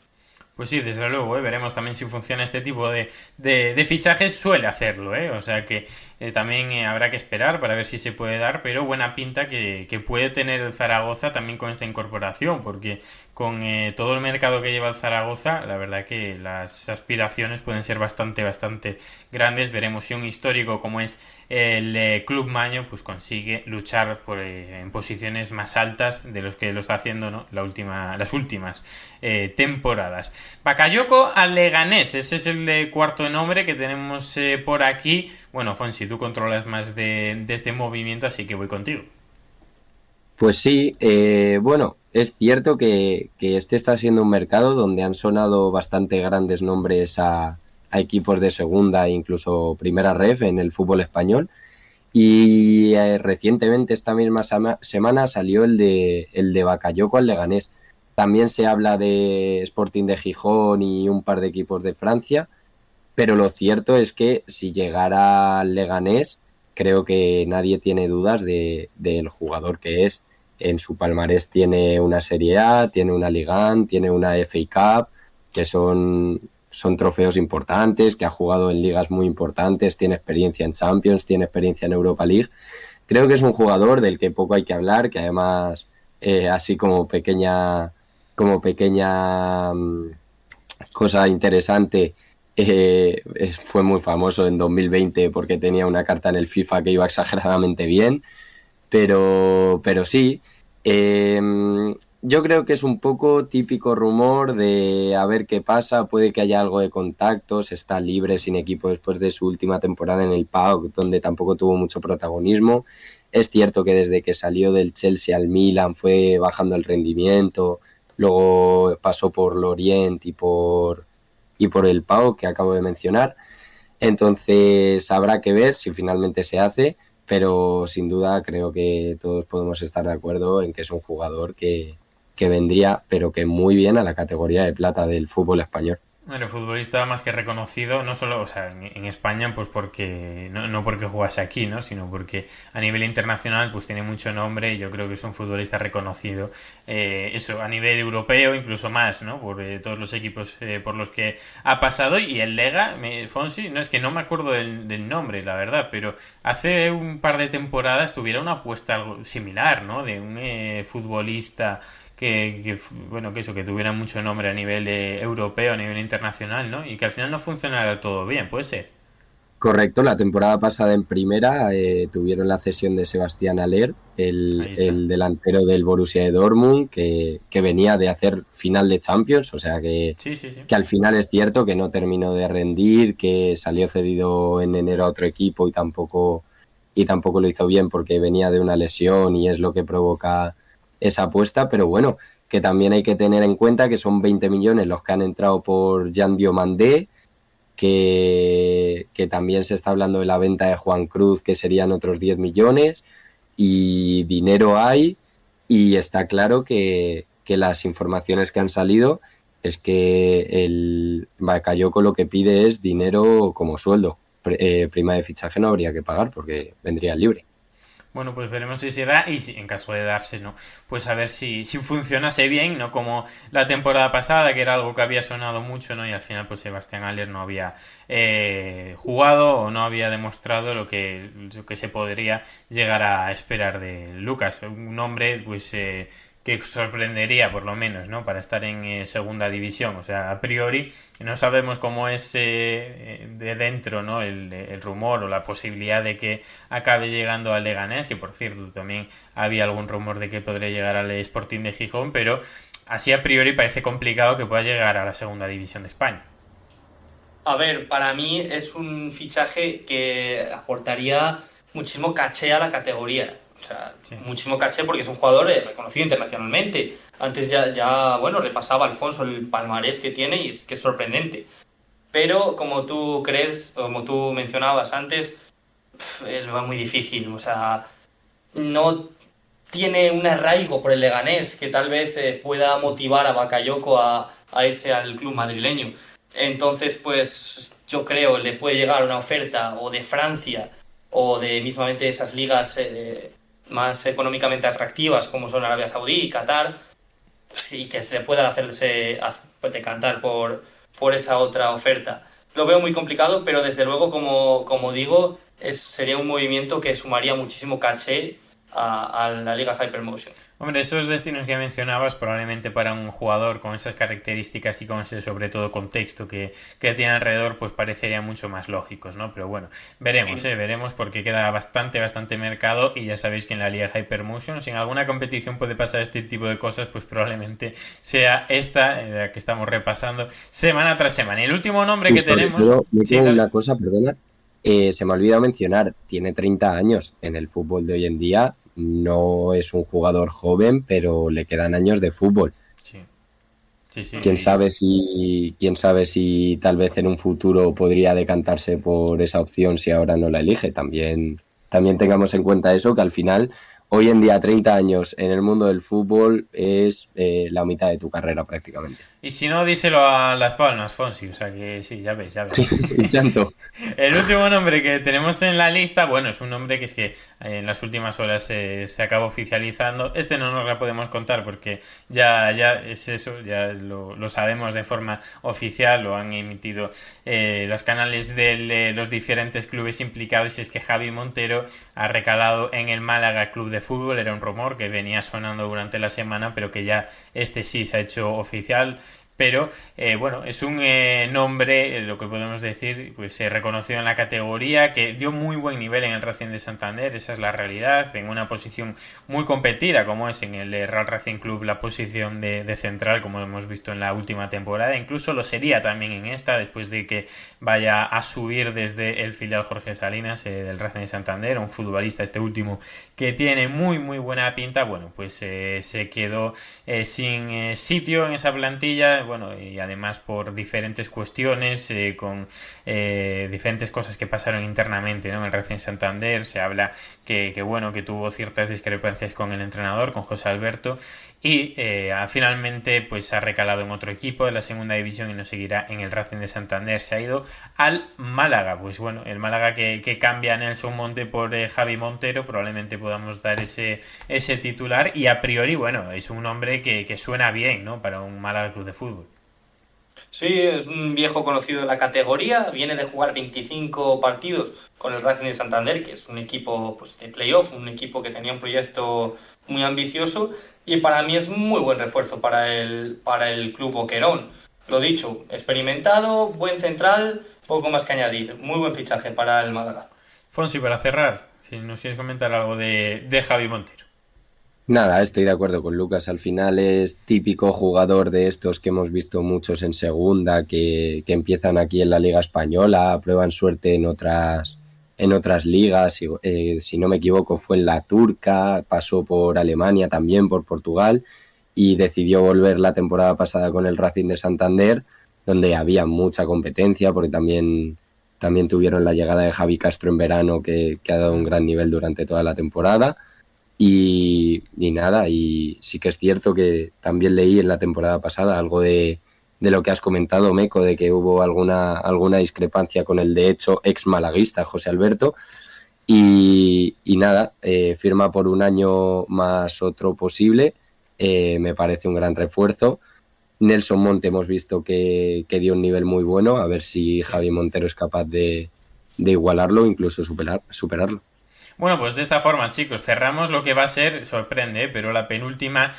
Pues sí, desde luego, veremos también si funciona este tipo de fichajes. Suele hacerlo, o sea que también habrá que esperar para ver si se puede dar, pero buena pinta que puede tener el Zaragoza también con esta incorporación, porque con todo el mercado que lleva el Zaragoza, la verdad que las aspiraciones pueden ser bastante grandes. Veremos si un histórico como es el Club Maño pues consigue luchar en posiciones más altas de los que lo está haciendo, ¿no? las últimas temporadas. Bakayoko al Leganés, ese es el cuarto nombre que tenemos por aquí. Bueno, Fonsi, tú controlas más de este movimiento, así que voy contigo. Pues sí, bueno, es cierto que este está siendo un mercado donde han sonado bastante grandes nombres a equipos de segunda e incluso primera ref en el fútbol español, y recientemente esta misma semana salió el de Bakayoko al Leganés. También se habla de Sporting de Gijón y un par de equipos de Francia, pero lo cierto es que si llegara al Leganés, creo que nadie tiene dudas del jugador que es. En su palmarés tiene una Serie A, tiene una Liga 1, tiene una FA Cup, que son trofeos importantes, que ha jugado en ligas muy importantes, tiene experiencia en Champions, tiene experiencia en Europa League. Creo que es un jugador del que poco hay que hablar, que además, así como pequeña como pequeña cosa interesante, fue muy famoso en 2020 porque tenía una carta en el FIFA que iba exageradamente bien, pero sí. Yo creo que es un poco típico rumor de a ver qué pasa, puede que haya algo de contactos, está libre sin equipo después de su última temporada en el PAOK, donde tampoco tuvo mucho protagonismo. Es cierto que desde que salió del Chelsea al Milan fue bajando el rendimiento, luego pasó por Lorient y por el PAOK que acabo de mencionar. Entonces habrá que ver si finalmente se hace, pero sin duda creo que todos podemos estar de acuerdo en que es un jugador que vendría, pero que muy bien a la categoría de plata del fútbol español. Bueno, futbolista más que reconocido, no solo, o sea, en España, pues porque, no porque jugase aquí, ¿no? Sino porque a nivel internacional, pues tiene mucho nombre y yo creo que es un futbolista reconocido, eso, a nivel europeo, incluso más, ¿no? Por todos los equipos por los que ha pasado. Y el Lega, Fonsi, no es que no me acuerdo del nombre, la verdad, pero hace un par de temporadas tuviera una apuesta algo similar, ¿no? De un futbolista bueno, que eso, que tuviera mucho nombre a nivel europeo, a nivel internacional, ¿no? Y que al final no funcionara todo bien, puede ser. Correcto, la temporada pasada en primera tuvieron la cesión de Sebastián Haller, el delantero del Borussia de Dortmund, que venía de hacer final de Champions, o sea que al final es cierto que no terminó de rendir, que salió cedido en enero a otro equipo y tampoco lo hizo bien porque venía de una lesión y es lo que provoca esa apuesta, pero bueno, que también hay que tener en cuenta que son 20 millones los que han entrado por Jan Diomandé, que también se está hablando de la venta de Juan Cruz, que serían otros 10 millones, y dinero hay, y está claro que las informaciones que han salido es que el Bakayoko lo que pide es dinero como sueldo. Prima de fichaje no habría que pagar porque vendría libre. Bueno, pues veremos si se da y si en caso de darse, ¿no? Pues a ver si funcionase bien, ¿no? Como la temporada pasada, que era algo que había sonado mucho, ¿no? Y al final, pues Sebastián Haller no había jugado o no había demostrado lo que se podría llegar a esperar de Lucas. Un hombre, pues que sorprendería por lo menos, ¿no? Para estar en segunda división. O sea, a priori no sabemos cómo es de dentro, ¿no? El rumor o la posibilidad de que acabe llegando al Leganés, que por cierto también había algún rumor de que podría llegar al Sporting de Gijón, pero así a priori parece complicado que pueda llegar a la segunda división de España. A ver, para mí es un fichaje que aportaría muchísimo caché a la categoría. O sea, muchísimo caché porque es un jugador reconocido internacionalmente. Antes ya, bueno, repasaba Alfonso el palmarés que tiene y es que es sorprendente. Pero como tú crees, como tú mencionabas antes, él va muy difícil. O sea, no tiene un arraigo por el Leganés que tal vez pueda motivar a Bakayoko a irse al club madrileño. Entonces, pues yo creo le puede llegar una oferta o de Francia o de mismamente esas ligas más económicamente atractivas como son Arabia Saudí y Qatar, y que se pueda hacerse decantar por esa otra oferta. Lo veo muy complicado, pero desde luego, como digo, sería un movimiento que sumaría muchísimo caché a la Liga Hypermotion. Hombre, esos destinos que mencionabas probablemente para un jugador con esas características y con ese sobre todo contexto que tiene alrededor pues parecerían mucho más lógicos, ¿no? Pero bueno, veremos porque queda bastante mercado y ya sabéis que en la Liga Hypermotion si en alguna competición puede pasar este tipo de cosas pues probablemente sea esta la que estamos repasando semana tras semana. Y el último nombre que tenemos... Una cosa, perdona, se me ha olvidado mencionar, tiene 30 años en el fútbol de hoy en día. No es un jugador joven, pero le quedan años de fútbol. Sí. ¿Quién sabe si tal vez en un futuro podría decantarse por esa opción si ahora no la elige? También tengamos en cuenta eso, que al final, hoy en día 30 años en el mundo del fútbol es la mitad de tu carrera prácticamente. Y si no, díselo a Las Palmas, Fonsi. O sea que sí, ya ves. Tanto. El último nombre que tenemos en la lista, bueno, es un nombre que es que en las últimas horas se acaba oficializando. Este no nos la podemos contar porque ya es eso, ya lo sabemos de forma oficial, lo han emitido los canales de los diferentes clubes implicados, y es que Javi Montero ha recalado en el Málaga Club de de Fútbol. Era un rumor que venía sonando durante la semana, pero que ya sí se ha hecho oficial. Pero bueno, es un nombre, lo que podemos decir, pues reconocido en la categoría, que dio muy buen nivel en el Racing de Santander, esa es la realidad, en una posición muy competida como es en el Real Racing Club la posición de central, como hemos visto en la última temporada. Incluso lo sería también en esta, después de que vaya a subir desde el filial Jorge Salinas del Racing de Santander, un futbolista este último que tiene muy buena pinta. Bueno, pues se quedó sin sitio en esa plantilla. Bueno, y además por diferentes cuestiones, con diferentes cosas que pasaron internamente, ¿no? En el Racing Santander se habla que tuvo ciertas discrepancias con el entrenador, con José Alberto, y finalmente pues ha recalado en otro equipo de la segunda división y no seguirá en el Racing de Santander. Se ha ido al Málaga. Pues bueno, el Málaga que cambia a Nelson Monte por Javi Montero, probablemente podamos dar ese titular, y a priori, bueno, es un nombre que suena bien, ¿no? Para un Málaga Club de Fútbol. Sí, es un viejo conocido de la categoría, viene de jugar 25 partidos con el Racing de Santander, que es un equipo pues, de playoff, un equipo que tenía un proyecto muy ambicioso, y para mí es muy buen refuerzo para el club boquerón. Lo dicho, experimentado, buen central, poco más que añadir, muy buen fichaje para el Málaga. Fonsi, para cerrar, si nos quieres comentar algo de Javi Montero. Nada, estoy de acuerdo con Lucas. Al final es típico jugador de estos que hemos visto muchos en segunda, que empiezan aquí en la Liga Española, prueban suerte en otras ligas. Si no me equivoco, fue en la turca, pasó por Alemania también, por Portugal, y decidió volver la temporada pasada con el Racing de Santander, donde había mucha competencia, porque también tuvieron la llegada de Javi Castro en verano, que ha dado un gran nivel durante toda la temporada. Y nada, y sí que es cierto que también leí en la temporada pasada algo de lo que has comentado, Meco, de que hubo alguna discrepancia con el de hecho ex malaguista José Alberto, y nada, firma por un año más otro posible, me parece un gran refuerzo. Nelson Monte hemos visto que dio un nivel muy bueno, a ver si Javi Montero es capaz de igualarlo, incluso superarlo. Bueno, pues de esta forma, chicos, cerramos lo que va a ser, sorprende, pero la penúltima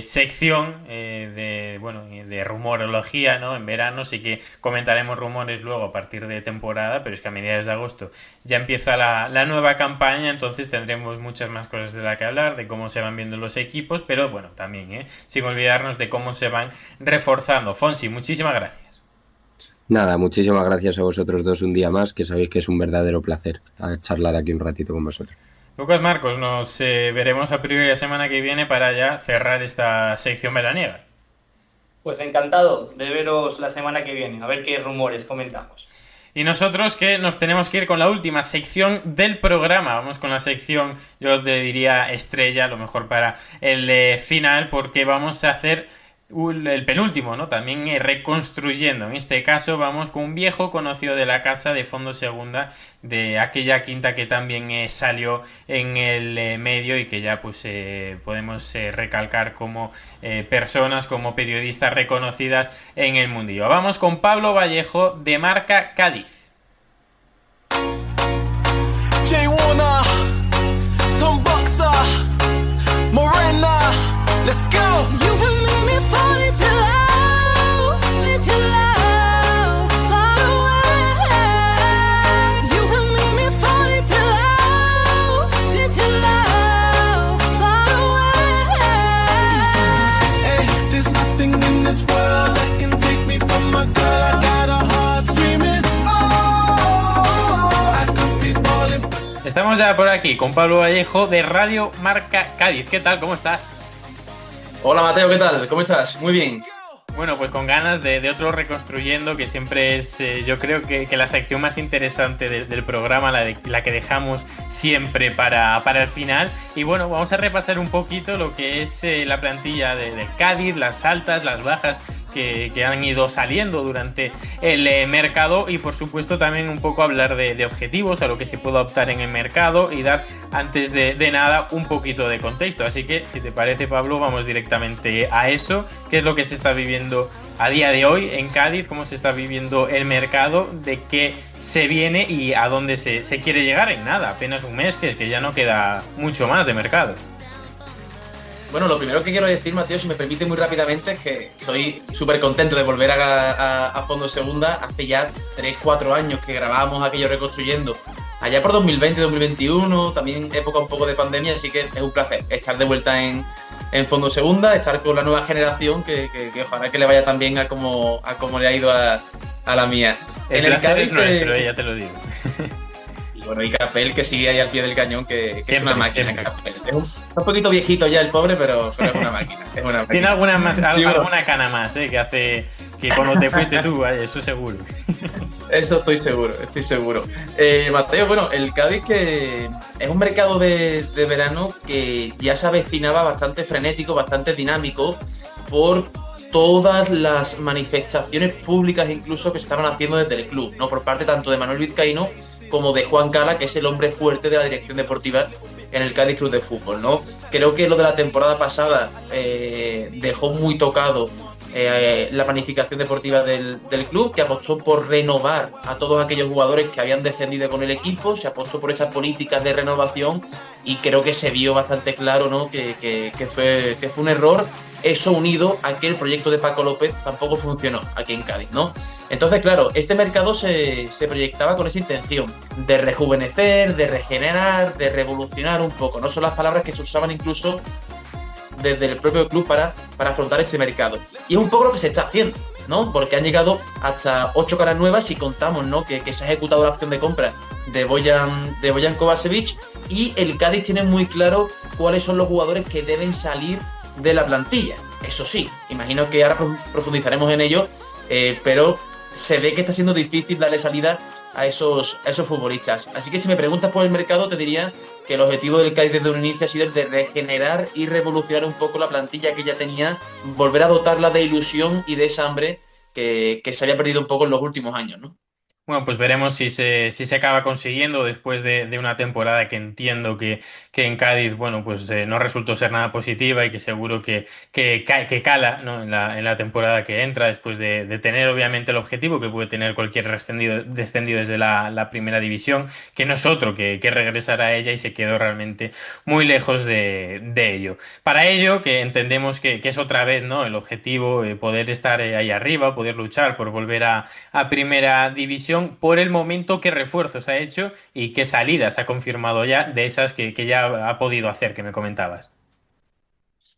sección de rumorología, ¿no? En verano sí que comentaremos rumores luego a partir de temporada, pero es que a mediados de agosto ya empieza la nueva campaña, entonces tendremos muchas más cosas de las que hablar, de cómo se van viendo los equipos, pero bueno, también, sin olvidarnos de cómo se van reforzando. Fonsi, muchísimas gracias. Nada, muchísimas gracias a vosotros dos un día más, que sabéis que es un verdadero placer charlar aquí un ratito con vosotros. Lucas, Marcos, nos veremos a priori la semana que viene para ya cerrar esta sección veraniega. Pues encantado de veros la semana que viene, a ver qué rumores comentamos. Y nosotros que nos tenemos que ir con la última sección del programa. Vamos con la sección, yo te diría estrella, a lo mejor para el final, porque vamos a hacer el penúltimo, ¿no? También reconstruyendo. En este caso vamos con un viejo conocido de la casa de Fondo Segunda, de aquella quinta que también salió en el medio y que ya pues podemos recalcar como personas, como periodistas reconocidas en el mundillo. Vamos con Pablo Vallejo de Marca Cádiz. Morena, let's go. You will make me fall in love, deep in love, far away. You will make me fall in love, deep in love, far away. Hey, there's nothing in this world that can take me from my girl. I got a heart screaming, oh, I could be falling. Estamos ya por aquí con Pablo Vallejo de Radio Marca Cádiz. ¿Qué tal? ¿Cómo estás? Hola Mateo, ¿qué tal? ¿Cómo estás? Muy bien. Bueno, pues con ganas de otro reconstruyendo, que siempre es, yo creo que la sección más interesante del programa, la que dejamos siempre para el final. Y bueno, vamos a repasar un poquito lo que es la plantilla de Cádiz, las altas, las bajas que han ido saliendo durante el mercado y por supuesto también un poco hablar de objetivos, a lo que se puede optar en el mercado y dar antes de nada un poquito de contexto. Así que si te parece, Pablo, vamos directamente a eso. ¿Qué es lo que se está viviendo a día de hoy en Cádiz? ¿Cómo se está viviendo el mercado? ¿De qué se viene y a dónde se quiere llegar? En nada, apenas un mes, que ya no queda mucho más de mercado. Bueno, lo primero que quiero decir, Mateo, si me permite muy rápidamente, es que estoy súper contento de volver a Fondo Segunda. Hace ya 3-4 años que grabábamos aquello Reconstruyendo, allá por 2020-2021, también época un poco de pandemia, así que es un placer estar de vuelta en Fondo Segunda, estar con la nueva generación, que ojalá que le vaya tan bien a como le ha ido a la mía. El placer es nuestro, ya te lo digo. Y bueno, y Capel, que sigue ahí al pie del cañón, que siempre, es una máquina. siempre. Capel. Es un poquito viejito ya el pobre, pero es una máquina. Es una máquina. Tiene Sí, bueno. alguna cana más, que hace que cuando te fuiste tú, eso seguro. Eso estoy seguro. Mateo, bueno, el Cádiz, que es un mercado de verano que ya se avecinaba bastante frenético, bastante dinámico, por todas las manifestaciones públicas incluso que se estaban haciendo desde el club, ¿no? Por parte tanto de Manuel Vizcaíno como de Juan Cala, que es el hombre fuerte de la dirección deportiva en el Cádiz Club de Fútbol, ¿no? Creo que lo de la temporada pasada dejó muy tocado la planificación deportiva del club, que apostó por renovar a todos aquellos jugadores que habían descendido con el equipo, se apostó por esas políticas de renovación y creo que se vio bastante claro, ¿no? que fue un error. Eso unido a que el proyecto de Paco López tampoco funcionó aquí en Cádiz, ¿no? Entonces, claro, este mercado se proyectaba con esa intención de rejuvenecer, de regenerar, de revolucionar un poco. No son las palabras que se usaban incluso desde el propio club para afrontar este mercado. Y es un poco lo que se está haciendo, ¿no? Porque han llegado hasta 8 caras nuevas y contamos, ¿no? Que se ha ejecutado la opción de compra de Bojan Kovacevic y el Cádiz tiene muy claro cuáles son los jugadores que deben salir de la plantilla. Eso sí, imagino que ahora profundizaremos en ello, pero se ve que está siendo difícil darle salida a esos futbolistas. Así que si me preguntas por el mercado, te diría que el objetivo del Cádiz desde un inicio ha sido el de regenerar y revolucionar un poco la plantilla que ya tenía, volver a dotarla de ilusión y de esa hambre que se había perdido un poco en los últimos años, ¿no? Bueno, pues veremos si se acaba consiguiendo después de una temporada que entiendo que en Cádiz, bueno, pues no resultó ser nada positiva y que seguro que cala, ¿no? en la temporada que entra, después de tener obviamente el objetivo que puede tener cualquier descendido desde la primera división, que no es otro que regresar a ella, y se quedó realmente muy lejos de ello. Para ello, que entendemos que es otra vez, ¿no? el objetivo, poder estar ahí arriba, poder luchar por volver a primera división. Por el momento, ¿qué refuerzos ha hecho y qué salidas ha confirmado ya de esas que ya ha podido hacer, que me comentabas?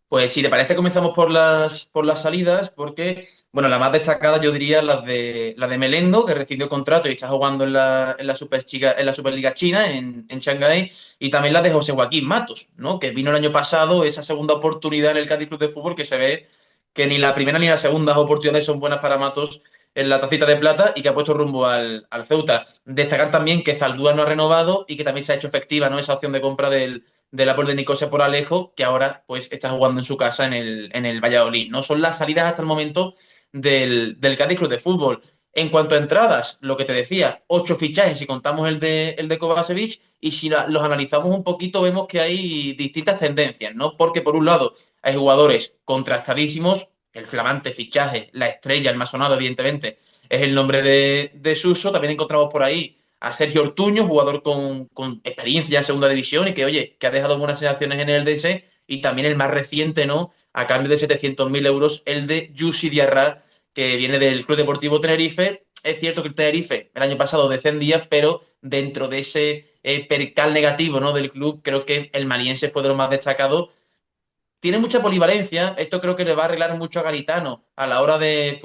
Pues si te parece, comenzamos por las salidas, porque, bueno, la más destacada yo diría la de Melendo, que rescindió contrato y está jugando en la Superliga China, en Shanghái, y también la de José Joaquín Matos, ¿no? Que vino el año pasado, esa segunda oportunidad en el Cádiz Club de Fútbol, que se ve que ni la primera ni la segunda oportunidades son buenas para Matos en la tacita de plata, y que ha puesto rumbo al Ceuta. Destacar también que Zaldúa no ha renovado y que también se ha hecho efectiva, ¿no? esa opción de compra del Apol de Nicosia por Alejo, que ahora pues está jugando en su casa en el Valladolid, ¿no? Son las salidas hasta el momento del Cádiz Club de Fútbol. En cuanto a entradas, lo que te decía, 8 fichajes si contamos el de Kovacevic, y si los analizamos un poquito vemos que hay distintas tendencias, ¿no? Porque por un lado hay jugadores contrastadísimos, el flamante fichaje, la estrella, el más sonado evidentemente, es el nombre de Suso. También encontramos por ahí a Sergio Ortuño, jugador con experiencia en segunda división y que, oye, que ha dejado buenas sensaciones en el DS, y también el más reciente, ¿no? A cambio de 700.000 euros, el de Yusi Diarra, que viene del Club Deportivo Tenerife. Es cierto que el Tenerife el año pasado descendía, pero dentro de ese percal negativo, ¿no? del club, creo que el maliense fue de los más destacados. Tiene mucha polivalencia, esto creo que le va a arreglar mucho a Garitano a la hora de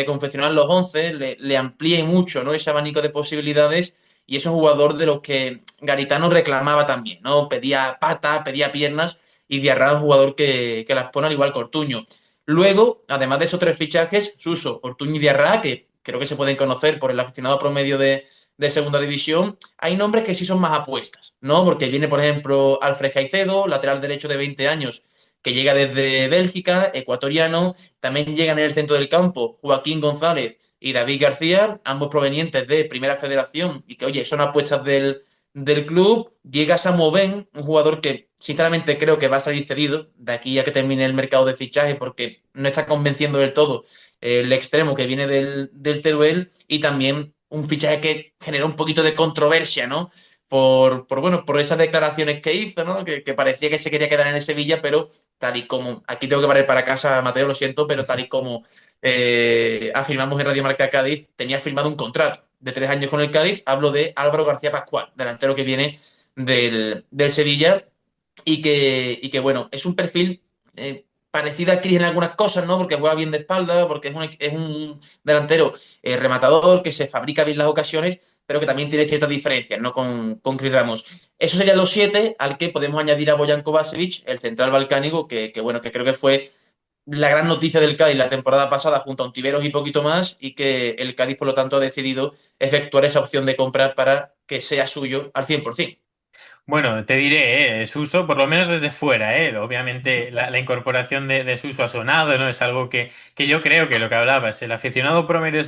confeccionar los 11, le amplíe mucho, ¿no? ese abanico de posibilidades, y es un jugador de los que Garitano reclamaba también, ¿no? Pedía patas, pedía piernas, y Diarra es un jugador que las pone al igual que Ortuño. Luego, además de esos 3 fichajes, Suso, Ortuño y Diarra, que creo que se pueden conocer por el aficionado promedio de segunda división, hay nombres que sí son más apuestas, ¿no? Porque viene, por ejemplo, Alfred Caicedo, lateral derecho de 20 años, que llega desde Bélgica, ecuatoriano. También llegan en el centro del campo Joaquín González y David García, ambos provenientes de Primera Federación y que, oye, son apuestas del club. Llega Samu Ben, un jugador que sinceramente creo que va a salir cedido de aquí a que termine el mercado de fichaje porque no está convenciendo del todo el extremo que viene del Teruel, y también un fichaje que generó un poquito de controversia, ¿no? Bueno, por esas declaraciones que hizo, ¿no? Que parecía que se quería quedar en el Sevilla, pero tal y como, aquí tengo que parar para casa, Mateo, lo siento, pero tal y como afirmamos en Radio Marca Cádiz, tenía firmado un contrato de 3 años con el Cádiz. Hablo de Álvaro García Pascual, delantero que viene del Sevilla y que, bueno, es un perfil parecido a Cris en algunas cosas, ¿no? Porque juega bien de espalda, porque es un delantero rematador, que se fabrica bien las ocasiones, pero que también tiene ciertas diferencias, ¿no? Con Cris Ramos. Esos serían los 7, al que podemos añadir a Bojan Kovacevic, el central balcánico, bueno, que creo que fue la gran noticia del Cádiz la temporada pasada junto a Ontiveros y poquito más, y que el Cádiz, por lo tanto, ha decidido efectuar esa opción de compra para que sea suyo al 100%. Bueno, te diré, Suso, por lo menos desde fuera, obviamente la incorporación de Suso ha sonado, ¿no? Es algo que yo creo que lo que hablabas, el aficionado promedio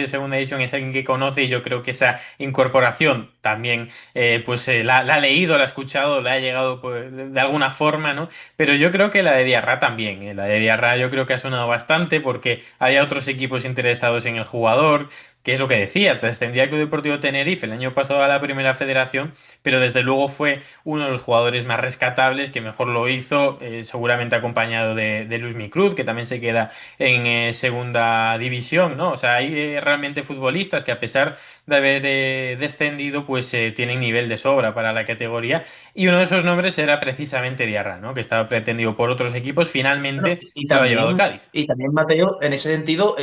segunda edición es alguien que conoce, y yo creo que esa incorporación también, la ha leído, la ha escuchado, le ha llegado pues, de alguna forma, ¿no? Pero yo creo que la de Diarra también, la de Diarra yo creo que ha sonado bastante porque había otros equipos interesados en el jugador. Que es lo que decías, descendía el Club Deportivo Tenerife el año pasado a la Primera Federación, pero desde luego fue uno de los jugadores más rescatables, que mejor lo hizo, seguramente acompañado de Luis Cruz, que también se queda en segunda división, ¿no? O sea, hay realmente futbolistas que, a pesar de haber descendido, pues tienen nivel de sobra para la categoría, y uno de esos nombres era precisamente Diarra, ¿no? Que estaba pretendido por otros equipos, Bueno, finalmente y se lo ha llevado el también, Cádiz. y también Mateo, en ese sentido,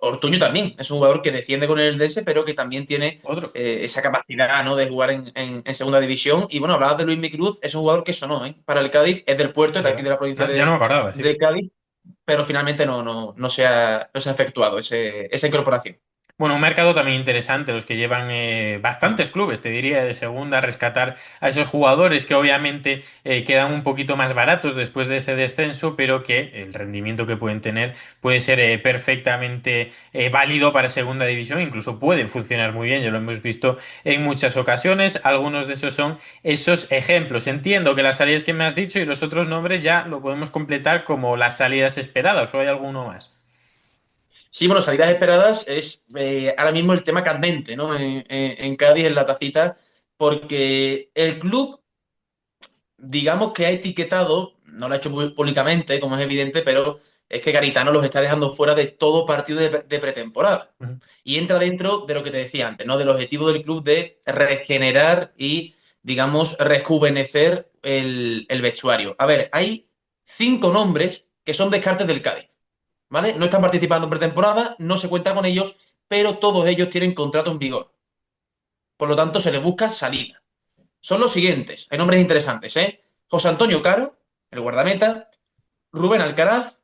Ortuño también es un jugador que defiende con el DS, pero que también tiene Otro. esa capacidad, ¿no? De jugar en segunda división. Y bueno, hablabas de Luis Cruz, es un jugador que sonó, ¿eh? Para el Cádiz, es del Puerto, es de aquí de la provincia Ya no me acordaba, sí. de Cádiz, pero finalmente no se ha efectuado esa incorporación. Bueno, un mercado también interesante, los que llevan bastantes clubes, te diría, de segunda, a rescatar a esos jugadores que obviamente quedan un poquito más baratos después de ese descenso, pero que el rendimiento que pueden tener puede ser perfectamente válido para segunda división, incluso puede funcionar muy bien, ya lo hemos visto en muchas ocasiones. Algunos de esos son esos ejemplos. Entiendo que las salidas que me has dicho y los otros nombres ya lo podemos completar como las salidas esperadas, ¿o hay alguno más? Sí, bueno, salidas esperadas es ahora mismo el tema candente, ¿no? En Cádiz, en la tacita, porque el club, digamos que ha etiquetado, no lo ha hecho públicamente, como es evidente, pero es que Garitano los está dejando fuera de todo partido de pretemporada. Ujú. Y entra dentro de lo que te decía antes, ¿no? Del objetivo del club de regenerar y, digamos, rejuvenecer el vestuario. A ver, hay 5 nombres que son descartes del Cádiz, ¿vale? No están participando en pretemporada, no se cuenta con ellos, pero todos ellos tienen contrato en vigor. Por lo tanto, se les busca salida. Son los siguientes. Hay nombres interesantes, ¿eh? José Antonio Caro, el guardameta. Rubén Alcaraz.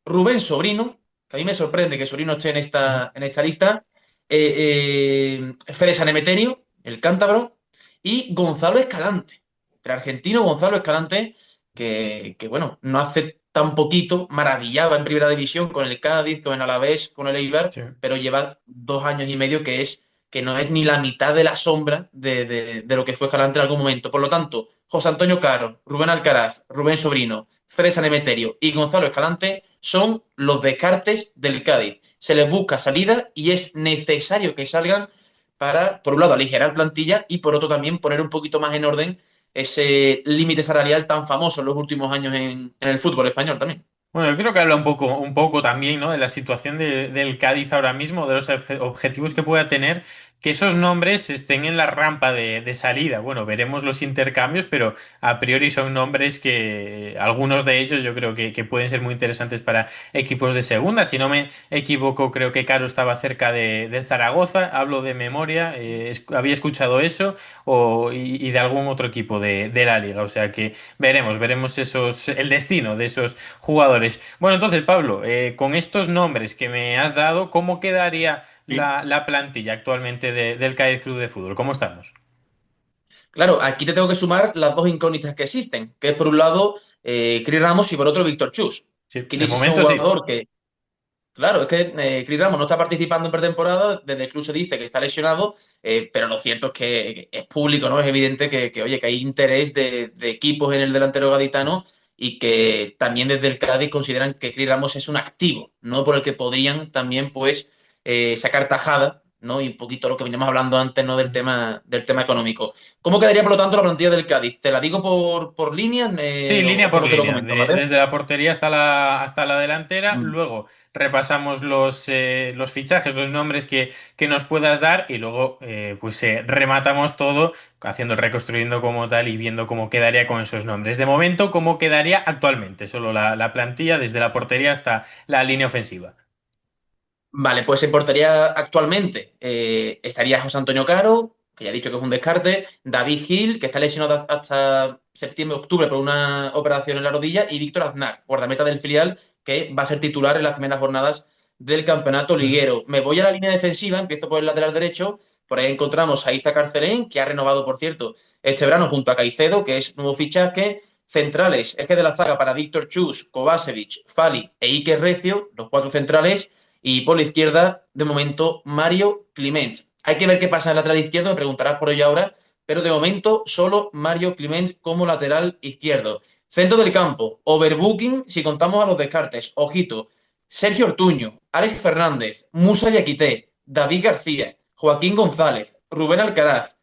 Rubén Sobrino, que a mí me sorprende que Sobrino esté en esta lista. Félix Sanemeterio, el cántabro. Y Gonzalo Escalante, el argentino Gonzalo Escalante, que, bueno, no hace tan poquito maravillaba en primera división con el Cádiz, con el Alavés, con el Eibar, Sí. pero lleva 2 años y medio que no es ni la mitad de la sombra de lo que fue Escalante en algún momento. Por lo tanto, José Antonio Caro, Rubén Alcaraz, Rubén Sobrino, Fred Sanemeterio y Gonzalo Escalante son los descartes del Cádiz. Se les busca salida y es necesario que salgan para, por un lado, aligerar plantilla y por otro también poner un poquito más en orden ese límite salarial tan famoso en los últimos años en el fútbol español también. Bueno, yo creo que habla un poco también, ¿no? De la situación del Cádiz ahora mismo, de los objetivos que pueda tener, que esos nombres estén en la rampa de salida. Bueno, veremos los intercambios, pero a priori son nombres que algunos de ellos yo creo que pueden ser muy interesantes para equipos de segunda. Si no me equivoco, creo que Caro estaba cerca de Zaragoza, hablo de memoria, había escuchado eso, y de algún otro equipo de la liga. O sea que veremos el destino de esos jugadores. Bueno, entonces, Pablo, con estos nombres que me has dado, ¿cómo quedaría Sí. la plantilla actualmente del Cádiz Club de Fútbol? ¿Cómo estamos? Claro, aquí te tengo que sumar las dos incógnitas que existen, que es por un lado Chris Ramos y por otro Víctor Chus. Sí, de Chris es un momento sí. jugador que, claro, es que Chris Ramos no está participando en pretemporada, desde el club se dice que está lesionado, pero lo cierto es que es público, ¿no? Es evidente oye, que hay interés de equipos en el delantero gaditano y que también desde el Cádiz consideran que Chris Ramos es un activo, ¿no? Por el que podrían también, pues, sacar tajada, ¿no? Y un poquito lo que veníamos hablando antes, ¿no? Del tema económico. ¿Cómo quedaría, por lo tanto, la plantilla del Cádiz? ¿Te la digo por líneas Sí, línea o por cómo te lo línea, comento, ¿vale? desde la portería hasta la delantera. Mm. Luego repasamos los fichajes, los nombres que nos puedas dar y luego pues rematamos todo haciendo el reconstruyendo como tal y viendo cómo quedaría con esos nombres. De momento, cómo quedaría actualmente, solo la plantilla desde la portería hasta la línea ofensiva. Vale, pues en portería actualmente estaría José Antonio Caro, que ya he dicho que es un descarte, David Gil, que está lesionado hasta septiembre-octubre por una operación en la rodilla, y Víctor Aznar, guardameta del filial, que va a ser titular en las primeras jornadas del campeonato Ujú. liguero. Me voy a la línea defensiva, empiezo por el lateral derecho, por ahí encontramos a Iza Carcelén, que ha renovado, por cierto, este verano junto a Caicedo, que es nuevo fichaje. Centrales, eje de la zaga para Víctor Chus, Kovacevic, Fali e Iker Recio, los cuatro centrales. Y por la izquierda, de momento, Mario Clement. Hay que ver qué pasa en el lateral izquierdo, me preguntarás por ello ahora, pero de momento solo Mario Clement como lateral izquierdo. Centro del campo, overbooking si contamos a los descartes. Ojito, Sergio Ortuño, Alex Fernández, Musa Yaquité, David García, Joaquín González, Rubén Alcaraz,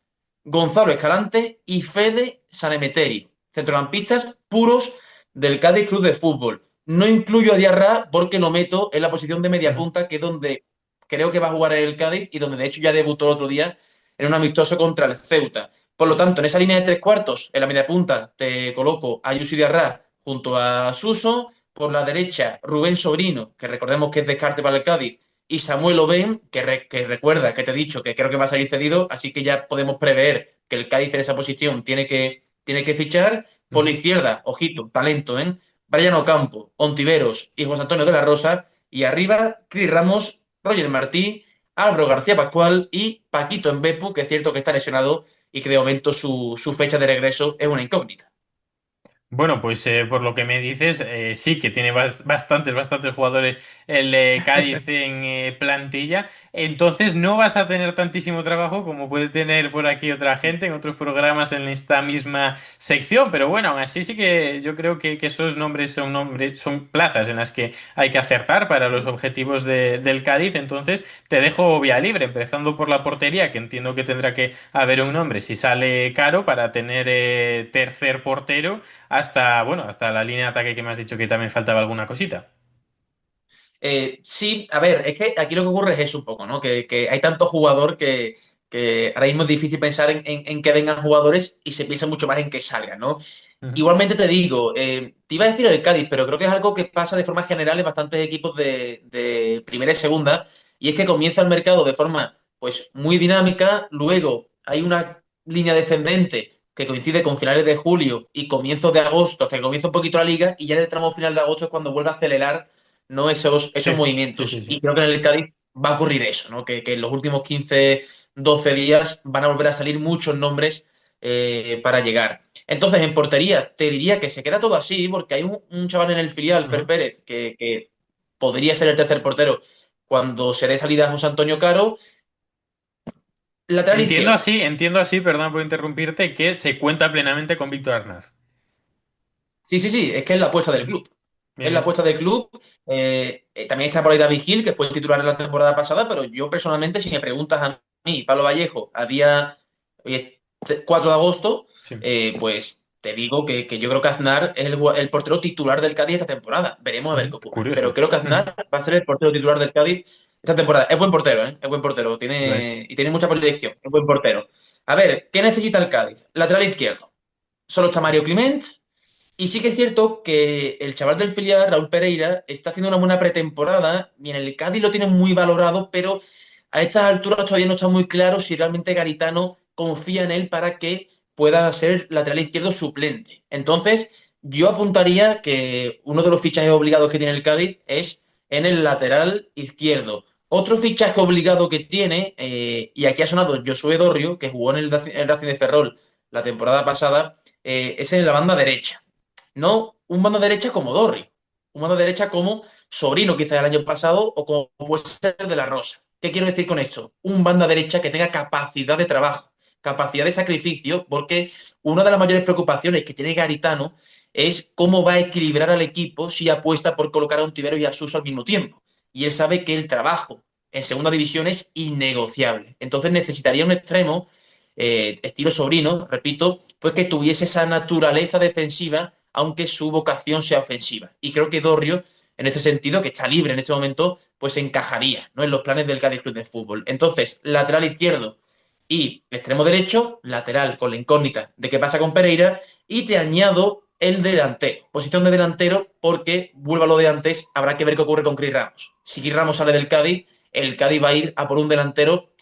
Gonzalo Escalante y Fede Sanemeterio. Centrocampistas puros del Cádiz Club de Fútbol. No incluyo a Diarra porque lo meto en la posición de media Ujú. punta, que es donde creo que va a jugar el Cádiz y donde de hecho ya debutó el otro día en un amistoso contra el Ceuta. Por lo tanto, en esa línea de tres cuartos, en la media punta, te coloco a Yusi Diarra junto a Suso. Por la derecha, Rubén Sobrino, que recordemos que es descarte para el Cádiz, y Samuel Oben, que recuerda que te he dicho que creo que va a salir cedido, así que ya podemos prever que el Cádiz en esa posición tiene que fichar. Por la Ujú. izquierda, ojito, talento, ¿eh? Brian Ocampo, Ontiveros y José Antonio de la Rosa. Y arriba, Cris Ramos, Roger Martí, Álvaro García Pascual y Paquito Mbepu, que es cierto que está lesionado y que de momento su fecha de regreso es una incógnita. Bueno, pues por lo que me dices, sí que tiene bastantes jugadores el Cádiz en plantilla. Entonces no vas a tener tantísimo trabajo como puede tener por aquí otra gente en otros programas en esta misma sección. Pero bueno, aún así sí que yo creo que esos nombres, son plazas en las que hay que acertar para los objetivos del Cádiz. Entonces te dejo vía libre, empezando por la portería, que entiendo que tendrá que haber un nombre si sale caro para tener tercer portero hasta la línea de ataque que me has dicho que también faltaba alguna cosita. Sí, a ver, es que aquí lo que ocurre es eso un poco, ¿no? Que hay tanto jugador que ahora mismo es difícil pensar en que vengan jugadores y se piensa mucho más en que salgan, ¿no? Ujú. Igualmente te digo, te iba a decir el Cádiz, pero creo que es algo que pasa de forma general en bastantes equipos de primera y segunda, y es que comienza el mercado de forma pues muy dinámica, luego hay una línea descendente que coincide con finales de julio y comienzos de agosto, hasta que comienza un poquito la liga, y ya en el tramo final de agosto es cuando vuelve a acelerar, ¿no? esos Sí, sí, sí, movimientos. sí. Y creo que en el Cádiz va a ocurrir eso, ¿no? Que en los últimos 15, 12 días van a volver a salir muchos nombres para llegar. Entonces, en portería, te diría que se queda todo así, porque hay un chaval en el filial, Fer Ujú. Pérez, que podría ser el tercer portero cuando se dé salida a José Antonio Caro. Lateral izquierdo. Entiendo así, perdón por interrumpirte, que se cuenta plenamente con Víctor Arnar. Sí, sí, sí, es que es la apuesta del Ujú. club. Bien, Es la bien. apuesta del club. También está por ahí David Gil, que fue el titular de la temporada pasada, pero yo personalmente, si me preguntas a mí, Pablo Vallejo, a día hoy es 4 de agosto, Sí. pues te digo que yo creo que Aznar es el portero titular del Cádiz esta temporada. Veremos a ver qué ocurre. Pero Curioso. creo que Ujú. Aznar va a ser el portero titular del Cádiz esta temporada. Es buen portero, ¿eh? Es buen portero. Lo es. Tiene mucha proyección. Es buen portero. A ver, ¿qué necesita el Cádiz? Lateral izquierdo. Solo está Mario Clement. Y sí que es cierto que el chaval del filial, Raúl Pereira, está haciendo una buena pretemporada y en el Cádiz lo tienen muy valorado, pero a estas alturas todavía no está muy claro si realmente Garitano confía en él para que pueda ser lateral izquierdo suplente. Entonces, yo apuntaría que uno de los fichajes obligados que tiene el Cádiz es en el lateral izquierdo. Otro fichaje obligado que tiene, y aquí ha sonado Josué Dorrio, que jugó en el Racing de Ferrol la temporada pasada, es en la banda derecha. No un banda derecha como Dorri, un banda derecha como Sobrino quizás el año pasado o como puede ser De La Rosa. ¿Qué quiero decir con esto? Un banda derecha que tenga capacidad de trabajo, capacidad de sacrificio, porque una de las mayores preocupaciones que tiene Garitano es cómo va a equilibrar al equipo si apuesta por colocar a Ontivero y a Suso al mismo tiempo. Y él sabe que el trabajo en segunda división es innegociable. Entonces necesitaría un extremo, estilo Sobrino, repito, pues que tuviese esa naturaleza defensiva, aunque su vocación sea ofensiva. Y creo que Dorrio, en este sentido, que está libre en este momento, pues encajaría, ¿no?, en los planes del Cádiz Club de Fútbol. Entonces, lateral izquierdo y extremo derecho, lateral con la incógnita de qué pasa con Pereira, y te añado el delantero, posición de delantero, porque, vuelvo a lo de antes, habrá que ver qué ocurre con Cris Ramos. Si Cris Ramos sale del Cádiz, el Cádiz va a ir a por un delantero,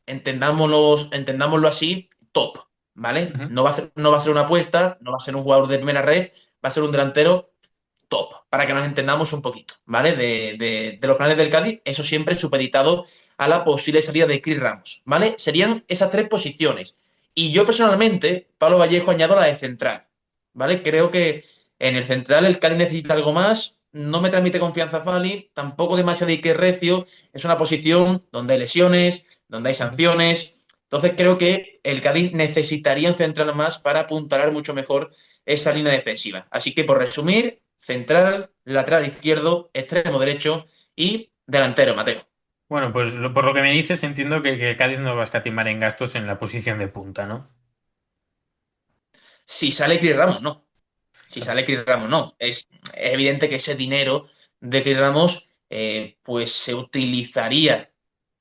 entendámoslo así, top, ¿vale? Ujú. No va a ser una apuesta, no va a ser un jugador de primera red, va a ser un delantero top, para que nos entendamos un poquito, ¿vale? De los planes del Cádiz, eso siempre supeditado a la posible salida de Cris Ramos, ¿vale? Serían esas tres posiciones. Y yo personalmente, Pablo Vallejo, añado la de central, ¿vale? Creo que en el central el Cádiz necesita algo más, no me transmite confianza Fali, tampoco demasiado Iker Recio, es una posición donde hay lesiones, donde hay sanciones, entonces creo que el Cádiz necesitaría un central más para apuntalar mucho mejor esa línea defensiva. Así que por resumir, central, lateral izquierdo, extremo derecho y delantero, Mateo. Bueno, pues por lo que me dices, entiendo que Cádiz no va a escatimar en gastos en la posición de punta, ¿no? Si sale Cris Ramos, no. Si Claro. sale Cris Ramos, no. Es evidente que ese dinero de Cris Ramos pues se utilizaría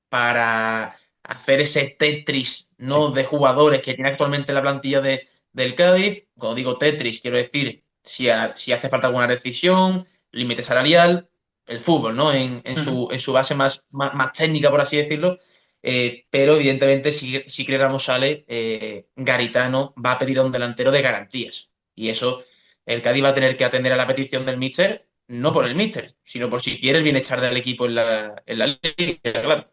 para hacer ese Tetris, Sí. ¿no?, de jugadores que tiene actualmente la plantilla del Cádiz. Cuando digo Tetris, quiero decir si hace falta alguna decisión, límite salarial, el fútbol, ¿no?, Ujú. en su base más técnica, por así decirlo. Pero evidentemente si Cris Ramos sale, Garitano va a pedir a un delantero de garantías. Y eso, el Cádiz va a tener que atender a la petición del míster, no por el míster, sino por si quiere el bienestar del equipo en la liga, claro.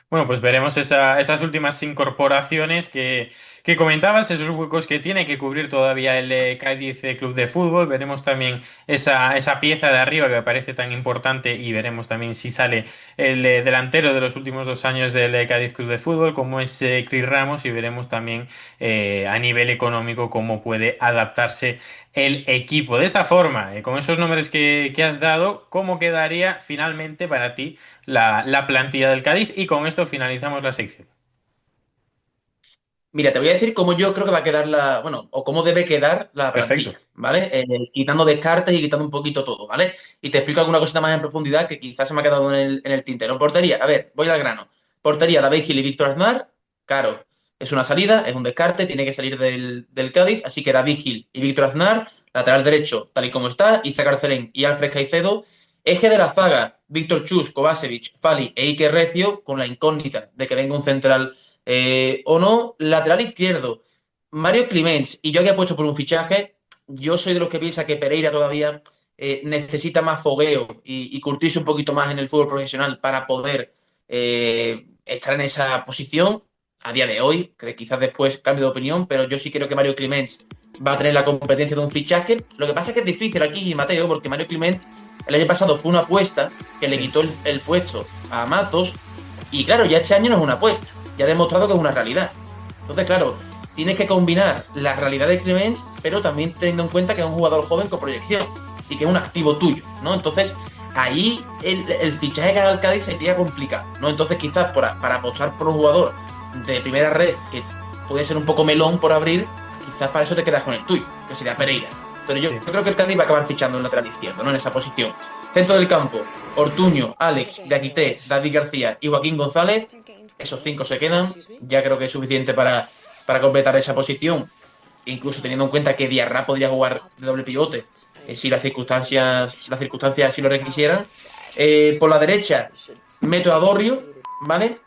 Bueno, pues veremos esas últimas incorporaciones que comentabas, esos huecos que tiene que cubrir todavía el Cádiz Club de Fútbol. Veremos también esa pieza de arriba que me parece tan importante y veremos también si sale el delantero de los últimos 2 años del Cádiz Club de Fútbol, como es Cris Ramos, y veremos también a nivel económico cómo puede adaptarse el equipo. De esta forma, con esos nombres que has dado, ¿cómo quedaría finalmente para ti la plantilla del Cádiz? Y con esto finalizamos la sección. Mira, te voy a decir cómo yo creo que va a quedar bueno, o cómo debe quedar la Perfecto. plantilla, ¿vale? Quitando descartes y quitando un poquito todo, ¿vale? Y te explico alguna cosita más en profundidad que quizás se me ha quedado en el tintero. En portería, a ver, voy al grano. Portería, David Gil y Víctor Aznar. Claro, es una salida, es un descarte, tiene que salir del Cádiz, así que David Gil y Víctor Aznar, lateral derecho, tal y como está, Iza Carcelén y Alfred Caicedo. Eje de la zaga, Víctor Chus, Kovacevic, Fali e Iker Recio, con la incógnita de que venga un central o no. Lateral izquierdo, Mario Clemens, y yo aquí apuesto por un fichaje. Yo soy de los que piensa que Pereira todavía necesita más fogueo y curtirse un poquito más en el fútbol profesional para poder estar en esa posición a día de hoy, que quizás después cambie de opinión, pero yo sí creo que Mario Clemens va a tener la competencia de un fichaje. Lo que pasa es que es difícil aquí, Mateo, porque Mario Clemens el año pasado fue una apuesta que le quitó el puesto a Matos, y claro, ya este año no es una apuesta, ya ha demostrado que es una realidad. Entonces, claro, tienes que combinar la realidad de Clemens, pero también teniendo en cuenta que es un jugador joven con proyección y que es un activo tuyo, ¿no? Entonces, ahí el fichaje que haga el Cádiz sería complicado, ¿no? Entonces, quizás para apostar por un jugador de primera red que puede ser un poco melón por abrir, quizás para eso te quedas con el tuyo, que sería Pereira. Pero yo creo que el Cádiz va a acabar fichando un lateral izquierdo, ¿no?, en esa posición. Centro del campo, Ortuño, Alex, Diakité, David García y Joaquín González. Esos 5 se quedan. Ya creo que es suficiente para completar esa posición. Incluso teniendo en cuenta que Diarra podría jugar de doble pivote si las circunstancias así lo requisieran. Por la derecha, meto a Dorrio, ¿vale?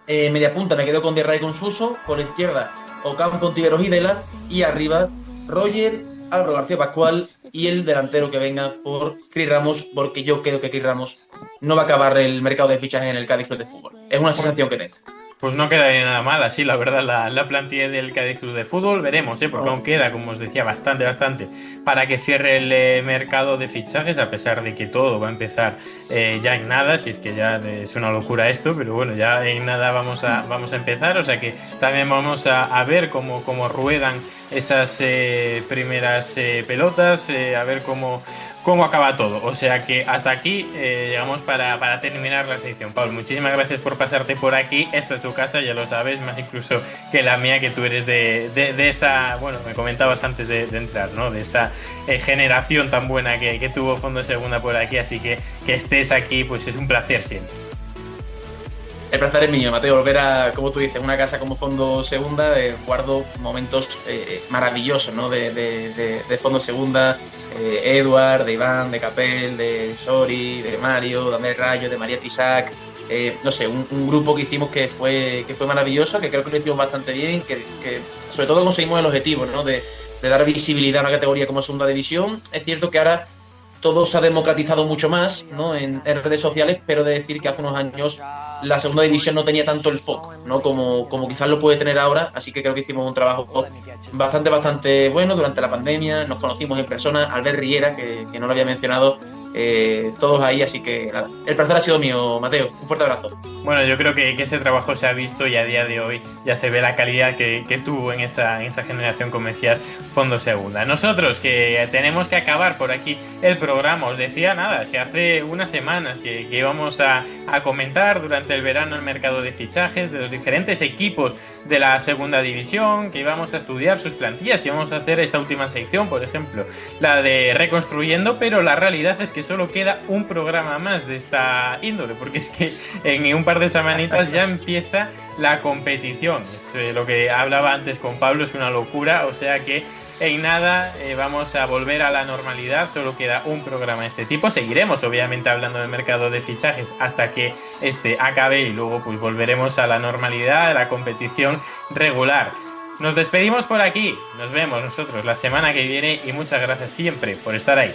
Media punta me quedo con Diarra y con Suso. Por la izquierda, Ocampo, Tiveros y Dela. Y arriba, Roger, Álvaro García Pascual y el delantero que venga por Cris Ramos, porque yo creo que Cris Ramos no va a acabar el mercado de fichajes en el Cádiz Club de Fútbol. Es una sensación que tengo. Pues no quedaría nada mal, así la verdad, la plantilla del Cádiz Club de Fútbol. Veremos, porque aún queda, como os decía, bastante para que cierre el mercado de fichajes, a pesar de que todo va a empezar ya en nada, si es que ya es una locura esto, pero bueno, ya en nada vamos a empezar, o sea que también vamos a ver cómo ruedan esas primeras pelotas, a ver cómo acaba todo. O sea que hasta aquí llegamos para terminar la sección. Pablo, muchísimas gracias por pasarte por aquí. Esta es tu casa, ya lo sabes, más incluso que la mía, que tú eres de esa, bueno, me comentabas antes de entrar, ¿no? De esa generación tan buena que tuvo Fondo Segunda por aquí, así que estés aquí, pues es un placer siempre. El placer es mío, Mateo, volver a, como tú dices, una casa como Fondo Segunda. Guardo momentos maravillosos, ¿no? de Fondo Segunda, Eduard, de Iván, de Capel, de Sori, de Mario, de Andrés Rayo, de María Tisac. No sé, un grupo que hicimos que fue maravilloso, que creo que lo hicimos bastante bien, que sobre todo conseguimos el objetivo, ¿no? de dar visibilidad a una categoría como Segunda División. Es cierto que ahora todo se ha democratizado mucho más, ¿no? en redes sociales, pero de decir que hace unos años la Segunda División no tenía tanto el foco, ¿no? como quizás lo puede tener ahora, así que creo que hicimos un trabajo bastante bueno durante la pandemia. Nos conocimos en persona, Albert Riera, que no lo había mencionado, todos ahí, así que nada, el placer ha sido mío, Mateo, un fuerte abrazo. Bueno, yo creo que ese trabajo se ha visto y a día de hoy ya se ve la calidad que tuvo en esa generación, como decías, Fondo Segunda. Nosotros, que tenemos que acabar por aquí el programa, os decía nada, que hace unas semanas que íbamos a comentar durante el verano el mercado de fichajes de los diferentes equipos de la Segunda División, que íbamos a estudiar sus plantillas, que íbamos a hacer esta última sección, por ejemplo, la de reconstruyendo, pero la realidad es que solo queda un programa más de esta índole, porque es que en un par de semanitas ya empieza la competición. Es, lo que hablaba antes con Pablo, es una locura, o sea que en nada vamos a volver a la normalidad, solo queda un programa de este tipo. Seguiremos obviamente hablando del mercado de fichajes hasta que este acabe y luego pues volveremos a la normalidad, a la competición regular. Nos despedimos por aquí, nos vemos nosotros la semana que viene y muchas gracias siempre por estar ahí.